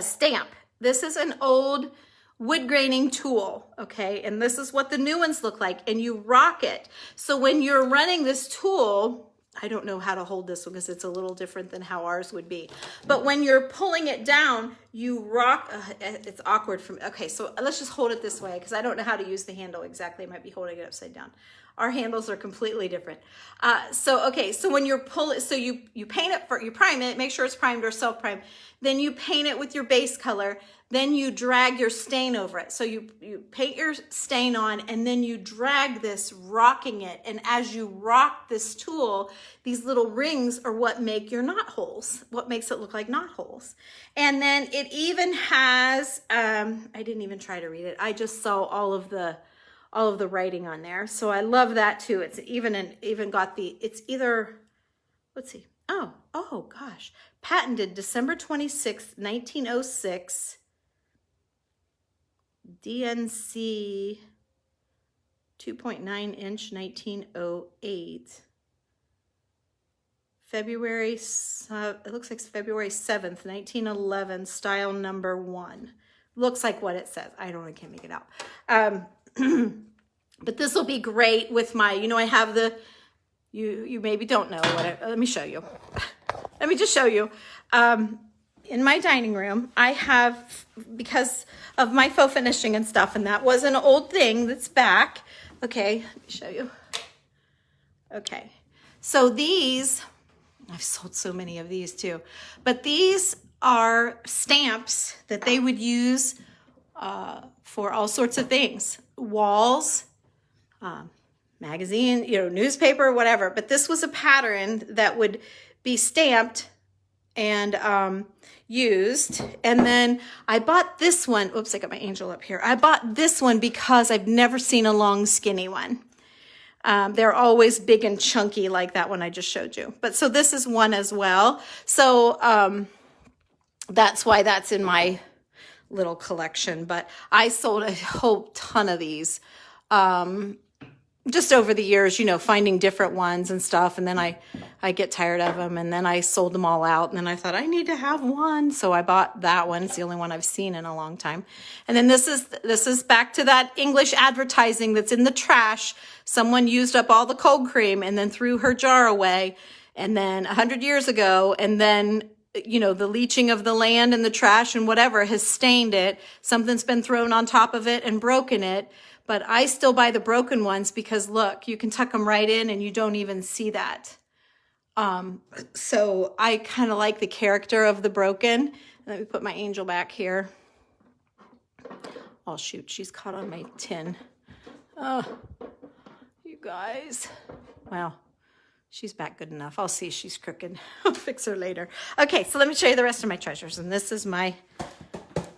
stamp This is an old wood graining tool, okay? And this is what the new ones look like, and you rock it. So when you're running this tool, I don't know how to hold this one because it's a little different than how ours would be. But when you're pulling it down, you rock, it's awkward for me. Okay, so let's just hold it this way because I don't know how to use the handle exactly. I might be holding it upside down. Our handles are completely different. Okay, so when you're pulling, so you paint it, you prime it, make sure it's primed or self-primed. Then you paint it with your base color. Then you drag your stain over it. So you paint your stain on, and then you drag this, rocking it. And as you rock this tool, these little rings are what make your knot holes, what makes it look like knot holes. And then it even has, I didn't even try to read it. I just saw all of the writing on there. So I love that too. It's even got the, it's either, let's see. Oh gosh. Patented December 26th, 1906. DNC 2.9 inch 1908. February, it looks like February 7th, 1911, style number 1. Looks like what it says. I can't make it out. But this will be great with my, I have the, you maybe don't know what let me show you. Let me just show you. In my dining room, I have, because of my faux finishing and stuff, and that was an old thing that's back. Okay, let me show you. Okay, so these, I've sold so many of these too, but these are stamps that they would use for all sorts of things. Walls, magazine, newspaper, whatever. But this was a pattern that would be stamped and used. And then I bought this one. Oops, I got my angel up here. I bought this one because I've never seen a long skinny one. They're always big and chunky like that one I just showed you. But so this is one as well. So that's why that's in my little collection. But I sold a whole ton of these just over the years, finding different ones and stuff. And then I get tired of them, and then I sold them all out. And then I thought I need to have one. So I bought that one. It's the only one I've seen in a long time. And then this is back to that English advertising that's in the trash. Someone used up all the cold cream and then threw her jar away. And then 100 years ago, and then, the leaching of the land and the trash and whatever has stained it. Something's been thrown on top of it and broken it. But I still buy the broken ones because look, you can tuck them right in and you don't even see that. So I kind of like the character of the broken. Let me put my angel back here. Oh shoot, she's caught on my tin. Oh, you guys. Well, she's back good enough. I'll see if she's crooked. I'll fix her later. Okay, so let me show you the rest of my treasures. And this is my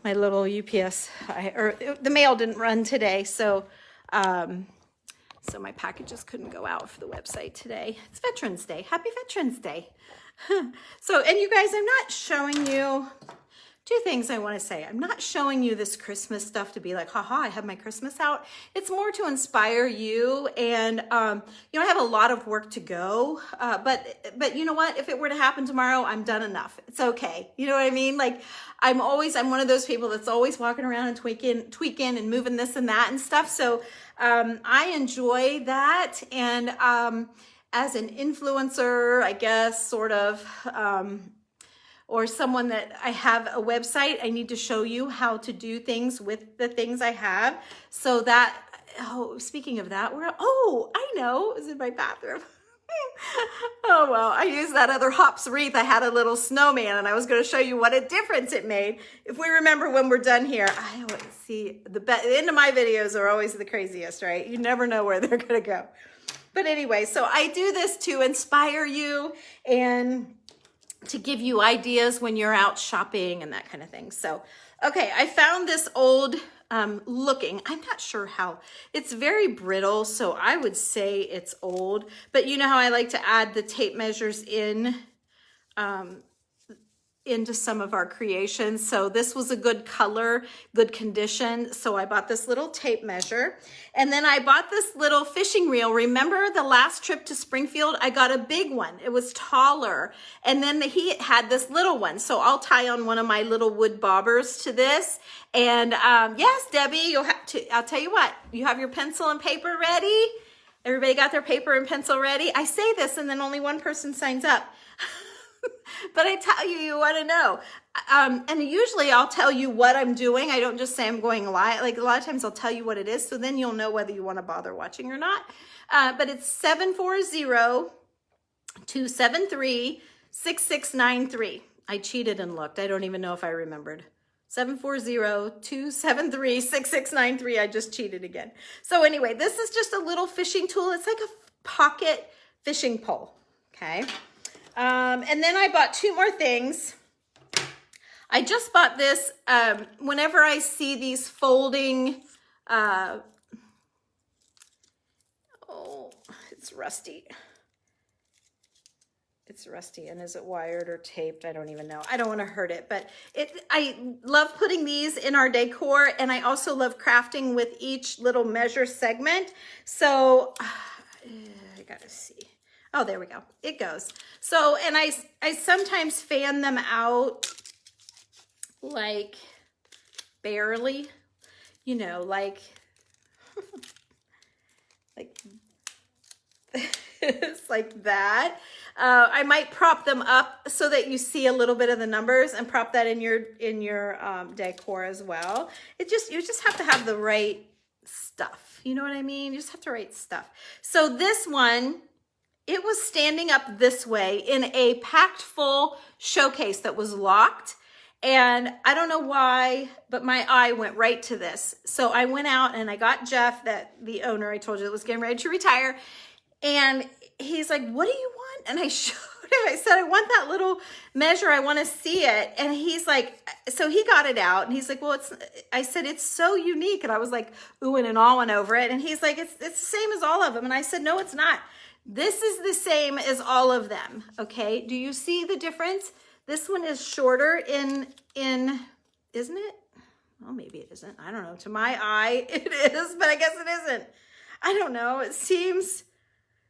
little UPS, the mail didn't run today, so my packages couldn't go out for the website today. It's Veterans Day. Happy Veterans Day. So, and you guys, I'm not showing you, two things I want to say. I'm not showing you this Christmas stuff to be like, haha, I have my Christmas out. It's more to inspire you. And, I have a lot of work to go. But you know what? If it were to happen tomorrow, I'm done enough. It's okay. You know what I mean? Like, I'm one of those people that's always walking around and tweaking and moving this and that and stuff. So, I enjoy that. And, as an influencer, I guess, sort of, or someone that I have a website, I need to show you how to do things with the things I have. So that, speaking of that, I know, it was in my bathroom. Oh, well, I used that other hops wreath. I had a little snowman, and I was going to show you what a difference it made. If we remember when we're done here, I always see the end of my videos are always the craziest, right? You never know where they're going to go. But anyway, so I do this to inspire you and to give you ideas when you're out shopping and that kind of thing. So, okay, I found this old looking, I'm not sure how, it's very brittle, so I would say it's old, but you know how I like to add the tape measures in into some of our creations. So this was a good color, good condition. So I bought this little tape measure, and then I bought this little fishing reel. Remember the last trip to Springfield? I got a big one. It was taller. And then he had this little one. So I'll tie on one of my little wood bobbers to this. And yes, Debbie, you'll have to, I'll tell you what, you have your pencil and paper ready? Everybody got their paper and pencil ready? I say this and then only one person signs up. But I tell you, you want to know. And usually I'll tell you what I'm doing. I don't just say I'm going live. Like a lot of times I'll tell you what it is. So then you'll know whether you want to bother watching or not. But it's 740-273-6693. I cheated and looked. I don't even know if I remembered. 740-273-6693. I just cheated again. So anyway, this is just a little fishing tool. It's like a pocket fishing pole. Okay. And then I bought two more things. I just bought this, whenever I see these folding, oh, it's rusty. It's rusty, and is it wired or taped? I don't even know. I don't want to hurt it, but I love putting these in our decor, and I also love crafting with each little measure segment. So I gotta see. Oh, there we go. It goes. So, and I sometimes fan them out like barely, you know, like it's like that. I might prop them up so that you see a little bit of the numbers, and prop that in your decor as well. You just have to have the right stuff. You know what I mean? You just have the right stuff. So this one, it was standing up this way in a packed full showcase that was locked. And I don't know why, but my eye went right to this. So I went out and I got Jeff, the owner I told you that was getting ready to retire. And he's like, what do you want? And I showed him, I said, I want that little measure. I want to see it. And he's like, so he got it out and he's like, well, I said, it's so unique. And I was like, oohing and awing over it. And he's like, it's the same as all of them. And I said, no, it's not. This is the same as all of them. Okay. Do you see the difference? This one is shorter in, isn't it? Well, maybe it isn't. I don't know. To my eye, it is, but I guess it isn't. I don't know. It seems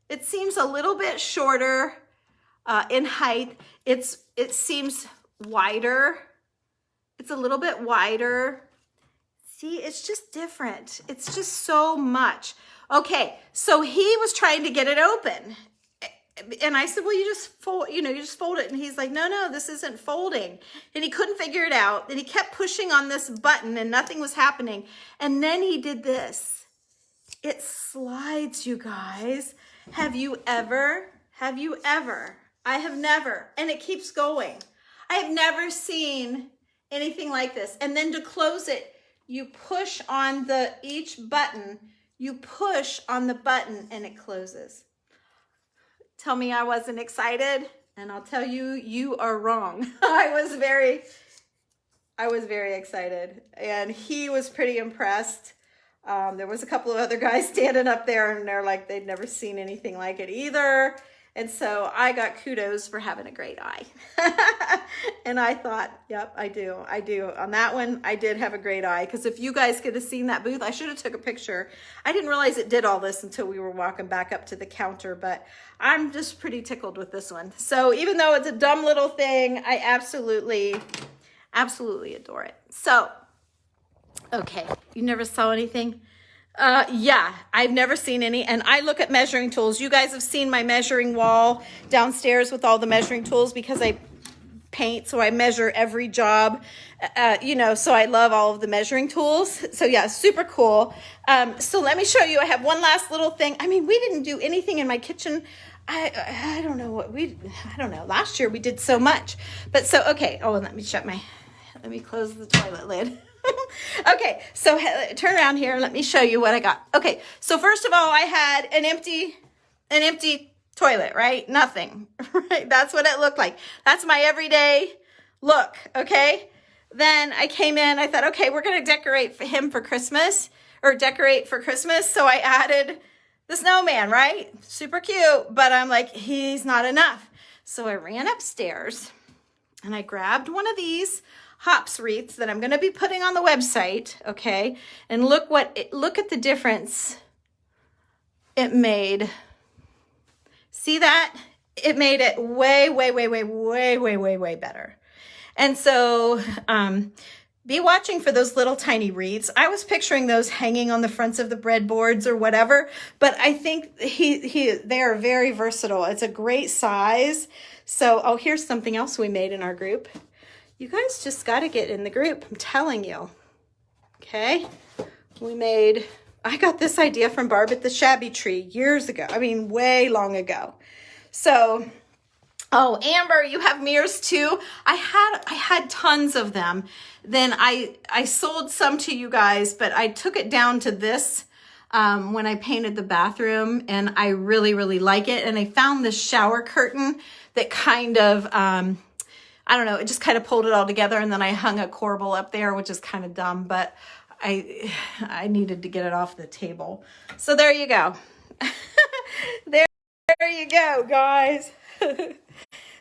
a little bit shorter in height. It seems wider. It's a little bit wider. See, it's just different. It's just so much. Okay, so he was trying to get it open. And I said, well, you just fold it. And he's like, no, this isn't folding. And he couldn't figure it out. And he kept pushing on this button and nothing was happening. And then he did this. It slides, you guys. Have you ever? I have never. And it keeps going. I have never seen anything like this. And then to close it, you push on each button. You push on the button and it closes. Tell me I wasn't excited, and I'll tell you, you are wrong. I was very excited, and he was pretty impressed. There was a couple of other guys standing up there, and they're like, they'd never seen anything like it either. And so I got kudos for having a great eye. And I thought, yep, I do. On that one, I did have a great eye, because if you guys could have seen that booth, I should have took a picture. I didn't realize it did all this until we were walking back up to the counter, but I'm just pretty tickled with this one. So even though it's a dumb little thing, I absolutely adore it. So, okay, you never saw anything? Yeah, I've never seen any, and I look at measuring tools. You guys have seen my measuring wall downstairs with all the measuring tools, because I paint, so I measure every job, so I love all of the measuring tools. So yeah, super cool. So let me show you. I have one last little thing. I mean, we didn't do anything in my kitchen. I don't know I don't know. Last year we did so much, but so, okay. Oh, and let me close the toilet lid. Okay, so turn around here and let me show you what I got. Okay, so first of all, I had an empty toilet, right? Nothing, right? That's what it looked like. That's my everyday look, okay? Then I came in, I thought, okay, we're going to decorate for him for Christmas, so I added the snowman, right? Super cute, but I'm like, he's not enough. So I ran upstairs and I grabbed one of these hops wreaths that I'm going to be putting on the website, okay? And look at the difference it made. See that? It made it way, way, way, way, way, way, way, way better. And so be watching for those little tiny wreaths. I was picturing those hanging on the fronts of the breadboards or whatever, but I think they are very versatile. It's a great size. So, oh, here's something else we made in our group. You guys just got to get in the group. I'm telling you. Okay. I got this idea from Barb at the Shabby Tree years ago. I mean, way long ago. So, oh, Amber, you have mirrors too. I had tons of them. Then I sold some to you guys, but I took it down to this when I painted the bathroom, and I really, really like it. And I found this shower curtain that kind of, I don't know, it just kind of pulled it all together. And then I hung a corbel up there, which is kind of dumb, but I needed to get it off the table. So there you go. There you go, guys.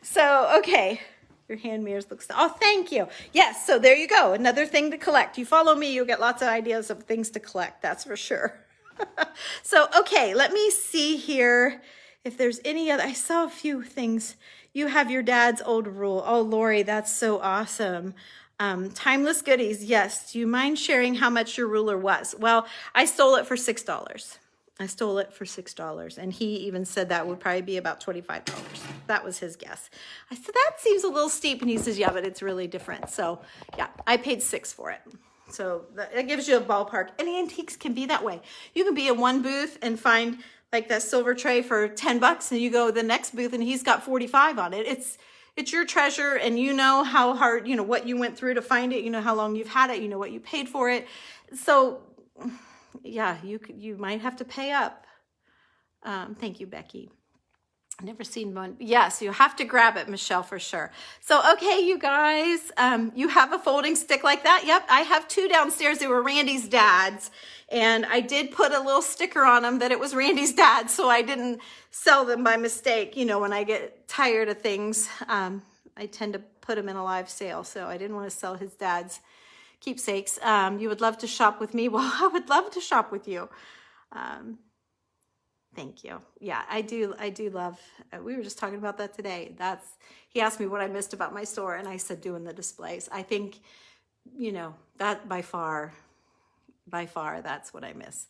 So, okay. Your hand mirrors look, oh, thank you. Yes, so there you go. Another thing to collect. You follow me, you'll get lots of ideas of things to collect. That's for sure. So, okay, let me see here if there's any other. I saw a few things. You have your dad's old rule. Oh, Lori, that's so awesome. Timeless goodies. Yes. Do you mind sharing how much your ruler was? Well, I stole it for $6. I stole it for $6. And he even said that would probably be about $25. That was his guess. I said, that seems a little steep. And he says, yeah, but it's really different. So yeah, I paid $6 for it. So that gives you a ballpark. And antiques can be that way. You can be in one booth and find like that silver tray for $10, and you go to the next booth and he's got 45 on it. It's your treasure, and you know how hard, you know, what you went through to find it. You know how long you've had it. You know what you paid for it. So yeah, you might have to pay up. Thank you, Becky. I've never seen one. Yes, you have to grab it, Michelle, for sure. So, okay, you guys, you have a folding stick like that? Yep, I have two downstairs. They were Randy's dad's, and I did put a little sticker on them that it was Randy's dad, so I didn't sell them by mistake. You know, when I get tired of things, I tend to put them in a live sale, so I didn't want to sell his dad's keepsakes. You would love to shop with me? Well, I would love to shop with you. Thank you. Yeah, I do love, we were just talking about that today. He asked me what I missed about my store, and I said doing the displays. I think, you know, that by far, that's what I miss.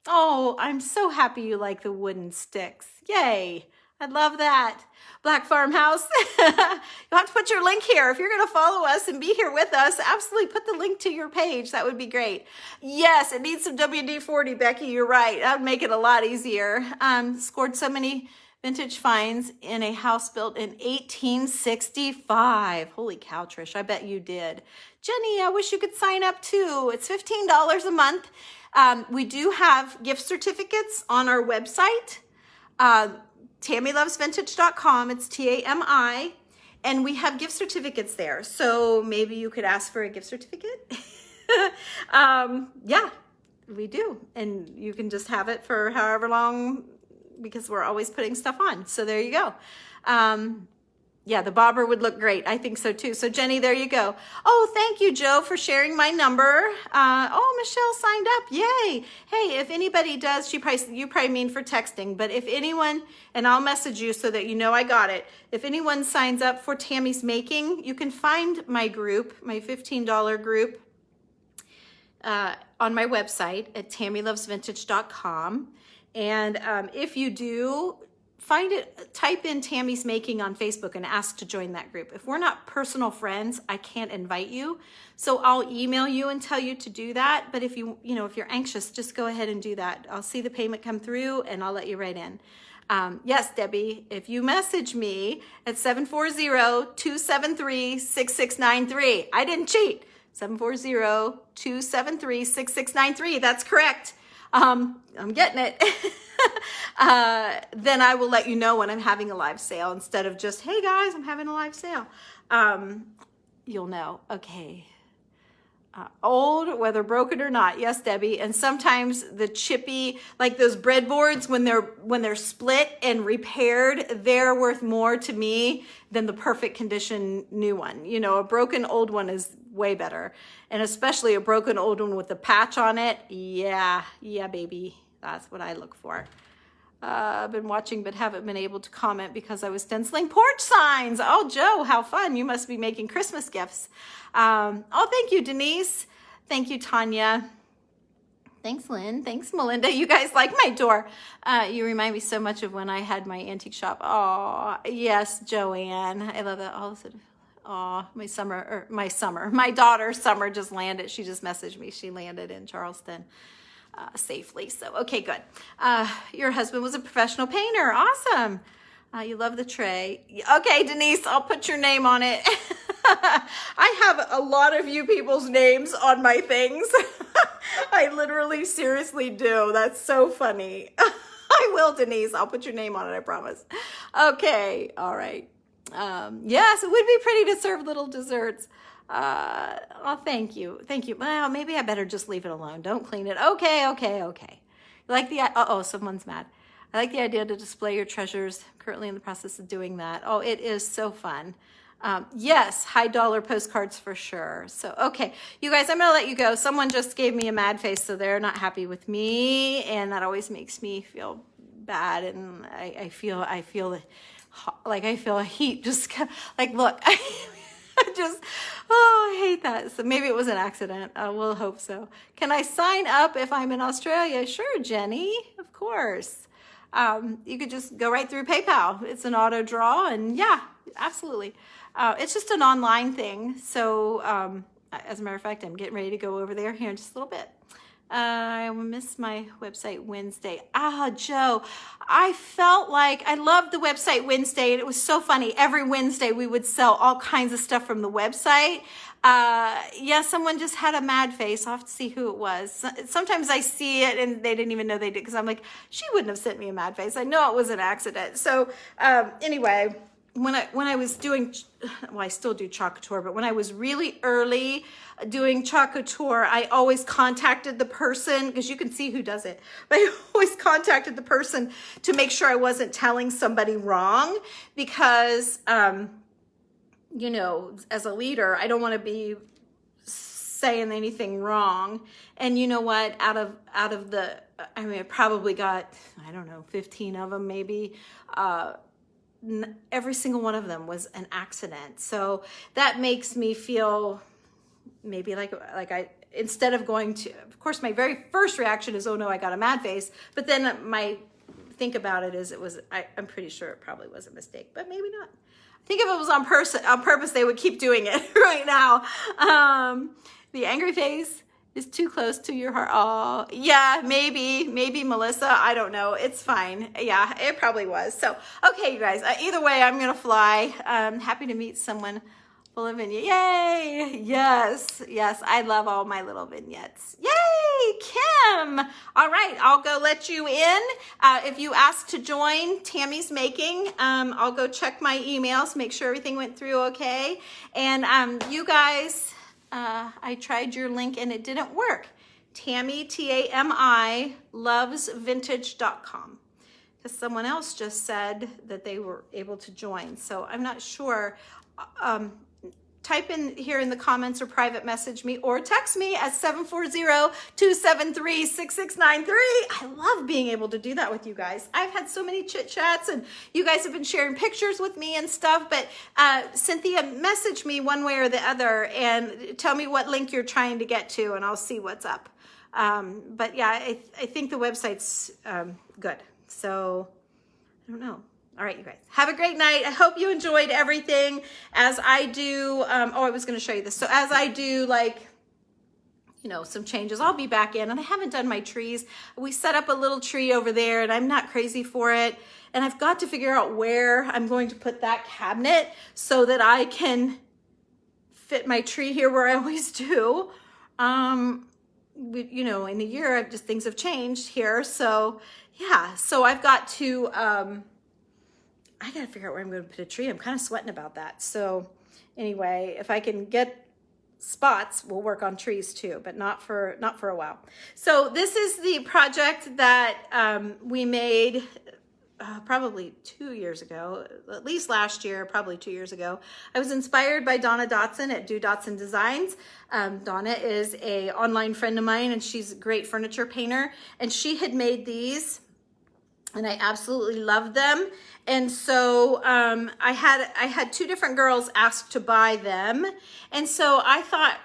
Oh, I'm so happy you like the wooden sticks. Yay. I love that. Black Farmhouse. You'll have to put your link here. If you're going to follow us and be here with us, absolutely put the link to your page. That would be great. Yes, it needs some WD-40, Becky. You're right. That would make it a lot easier. Scored so many vintage finds in a house built in 1865. Holy cow, Trish. I bet you did. Jenny, I wish you could sign up too. It's $15 a month. We do have gift certificates on our website. TammyLovesVintage.com. It's TAMI, and we have gift certificates there. So maybe you could ask for a gift certificate. Yeah, we do. And you can just have it for however long, because we're always putting stuff on. So there you go. Yeah, the bobber would look great. I think so too. So Jenny, there you go. Oh, thank you, Joe, for sharing my number. Oh, Michelle signed up. Yay. Hey, if anybody does, you probably mean for texting, but if anyone, and I'll message you so that you know I got it. If anyone signs up for Tammy's Making, you can find my group, my $15 group, on my website at TammyLovesVintage.com. And if you do, type in Tammy's Making on Facebook and ask to join that group. If we're not personal friends, I can't invite you. So I'll email you and tell you to do that. But if if you're anxious, just go ahead and do that. I'll see the payment come through and I'll let you right in. Yes, Debbie, if you message me at 740-273-6693, I didn't cheat. 740-273-6693. That's correct. I'm getting it. Then I will let you know when I'm having a live sale instead of just, hey guys, I'm having a live sale. You'll know. Okay. Old, whether broken or not. Yes, Debbie. And sometimes the chippy, like those breadboards, when they're split and repaired, they're worth more to me than the perfect condition new one. You know, a broken old one is way better. And especially a broken old one with a patch on it. Yeah, baby. That's what I look for. I've been watching but haven't been able to comment because I was stenciling porch signs. Oh, Joe, how fun. You must be making Christmas gifts. Oh, thank you, Denise. Thank you, Tanya. Thanks, Lynn. Thanks, Melinda. You guys like my door. You remind me so much of when I had my antique shop. Oh, yes, Joanne. I love that. Oh, my daughter Summer just landed. She just messaged me. She landed in Charleston. Safely. So, okay, good. Your husband was a professional painter. Awesome. You love the tray. Okay, Denise, I'll put your name on it. I have a lot of you people's names on my things. I literally seriously do. That's so funny. I will, Denise. I'll put your name on it, I promise. Okay. All right. Yes, it would be pretty to serve little desserts. Oh, thank you. Well, maybe I better just leave it alone. Don't clean it. Okay. Like someone's mad. I like the idea to display your treasures. Currently in the process of doing that. Oh, it is so fun. Yes, high dollar postcards for sure. So, okay, you guys, I'm going to let you go. Someone just gave me a mad face, so they're not happy with me. And that always makes me feel bad. And I feel like I feel a heat just like, look, I hate that. So maybe it was an accident. We'll hope so. Can I sign up if I'm in Australia? Sure, Jenny, of course. You could just go right through PayPal. It's an auto draw, and yeah, absolutely. It's just an online thing. So as a matter of fact, I'm getting ready to go over there here in just a little bit. I will miss my website Wednesday. Joe, I felt like I loved the website Wednesday, and it was so funny. Every Wednesday we would sell all kinds of stuff from the website. Yeah, someone just had a mad face. I'll have to see who it was. Sometimes I see it and they didn't even know they did, because I'm like, she wouldn't have sent me a mad face. I know it was an accident. So anyway, when I was doing, well, I still do Chalk Couture, but when I was really early doing Chalk Couture, I always contacted the person, because you can see who does it, but I always contacted the person to make sure I wasn't telling somebody wrong, because, you know, as a leader, I don't want to be saying anything wrong. And you know what, out of the, I mean, I probably got, I don't know, 15 of them maybe, every single one of them was an accident. So that makes me feel maybe like I, instead of going to, of course, my very first reaction is, oh no, I got a mad face. But then my think about it is, I'm pretty sure it probably was a mistake, but maybe not. I think if it was on purpose, they would keep doing it right now. The angry face is too close to your heart. Oh, yeah, maybe Melissa. I don't know. It's fine. Yeah, it probably was. So, okay, you guys. Either way, I'm going to fly. Happy to meet someone full of vignettes. Yay! Yes. I love all my little vignettes. Yay, Kim! All right, I'll go let you in. If you ask to join Tammy's Making, I'll go check my emails, make sure everything went through okay. And you guys... I tried your link and it didn't work. Tammy, T-A-M-I, lovesvintage.com. Because someone else just said that they were able to join. So I'm not sure. Type in here in the comments or private message me or text me at 740-273-6693. I love being able to do that with you guys. I've had so many chit chats and you guys have been sharing pictures with me and stuff, but Cynthia, message me one way or the other and tell me what link you're trying to get to and I'll see what's up. But yeah, I think the website's good. So I don't know. All right, you guys, have a great night. I hope you enjoyed everything as I do. I was going to show you this. So as I do, like, you know, some changes, I'll be back in. And I haven't done my trees. We set up a little tree over there and I'm not crazy for it. And I've got to figure out where I'm going to put that cabinet so that I can fit my tree here where I always do. You know, in a year, things have changed here. So yeah, so I've got to... I got to figure out where I'm going to put a tree. I'm kind of sweating about that. So anyway, if I can get spots will work on trees too, but not for a while. So this is the project that we made probably 2 years ago, at least last year, probably 2 years ago. I was inspired by Donna Dotson at Do Dotson Designs. Donna is a online friend of mine, and she's a great furniture painter, and she had made these, and I absolutely loved them. And so I had 2 different girls ask to buy them, and so I thought,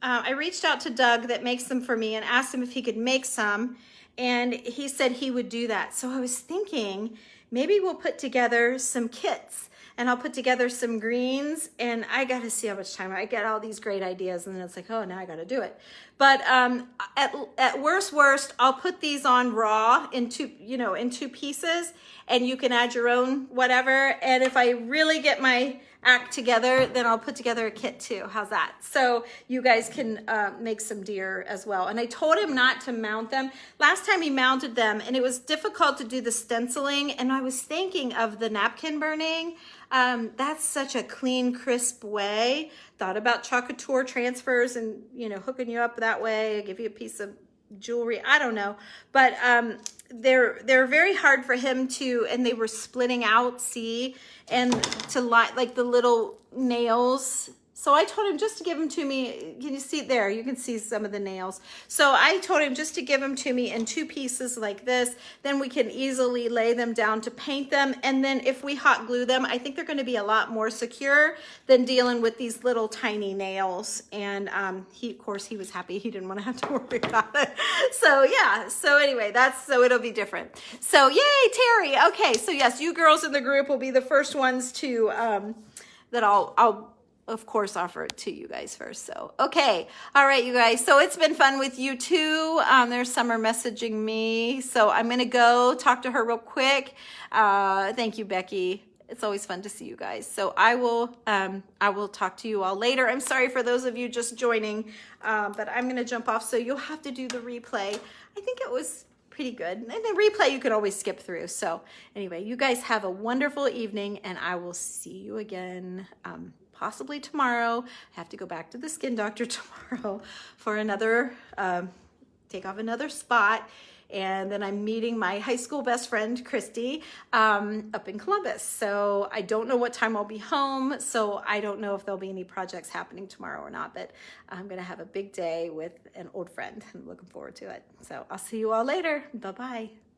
I reached out to Doug that makes them for me and asked him if he could make some, and he said he would do that. So I was thinking maybe we'll put together some kits, and I'll put together some greens, and I got to see how much time I get all these great ideas, and then it's like, oh, now I got to do it. But at worst, I'll put these on raw in 2 pieces, and you can add your own whatever. And if I really get my act together, then I'll put together a kit too. How's that? So you guys can make some deer as well. And I told him not to mount them. Last time he mounted them, and it was difficult to do the stenciling, and I was thinking of the napkin burning. That's such a clean, crisp way. Thought about chocolate transfers and, hooking you up that way, give you a piece of jewelry. I don't know, but they're very hard for him to, and they were splitting out, see, and to like the little nails. So I told him just to give them to me. Can you see there? You can see some of the nails. So I told him just to give them to me in 2 pieces like this. Then we can easily lay them down to paint them. And then if we hot glue them, I think they're going to be a lot more secure than dealing with these little tiny nails. And of course, he was happy. He didn't want to have to worry about it. So yeah. So anyway, so it'll be different. So yay, Terry. Okay. So yes, you girls in the group will be the first ones to that I'll of course offer it to you guys first. So okay, all right, you guys, so it's been fun with you too. There's Summer messaging me, so I'm gonna go talk to her real quick. Thank you, Becky. It's always fun to see you guys. So I will talk to you all later. I'm sorry for those of you just joining, but I'm gonna jump off, so you'll have to do the replay. I think it was pretty good, and the replay you can always skip through. So anyway, you guys have a wonderful evening, and I will see you again possibly tomorrow. I have to go back to the skin doctor tomorrow for another, take off another spot. And then I'm meeting my high school best friend, Christy, up in Columbus. So I don't know what time I'll be home. So I don't know if there'll be any projects happening tomorrow or not, but I'm gonna have a big day with an old friend. I'm looking forward to it. So I'll see you all later. Bye-bye.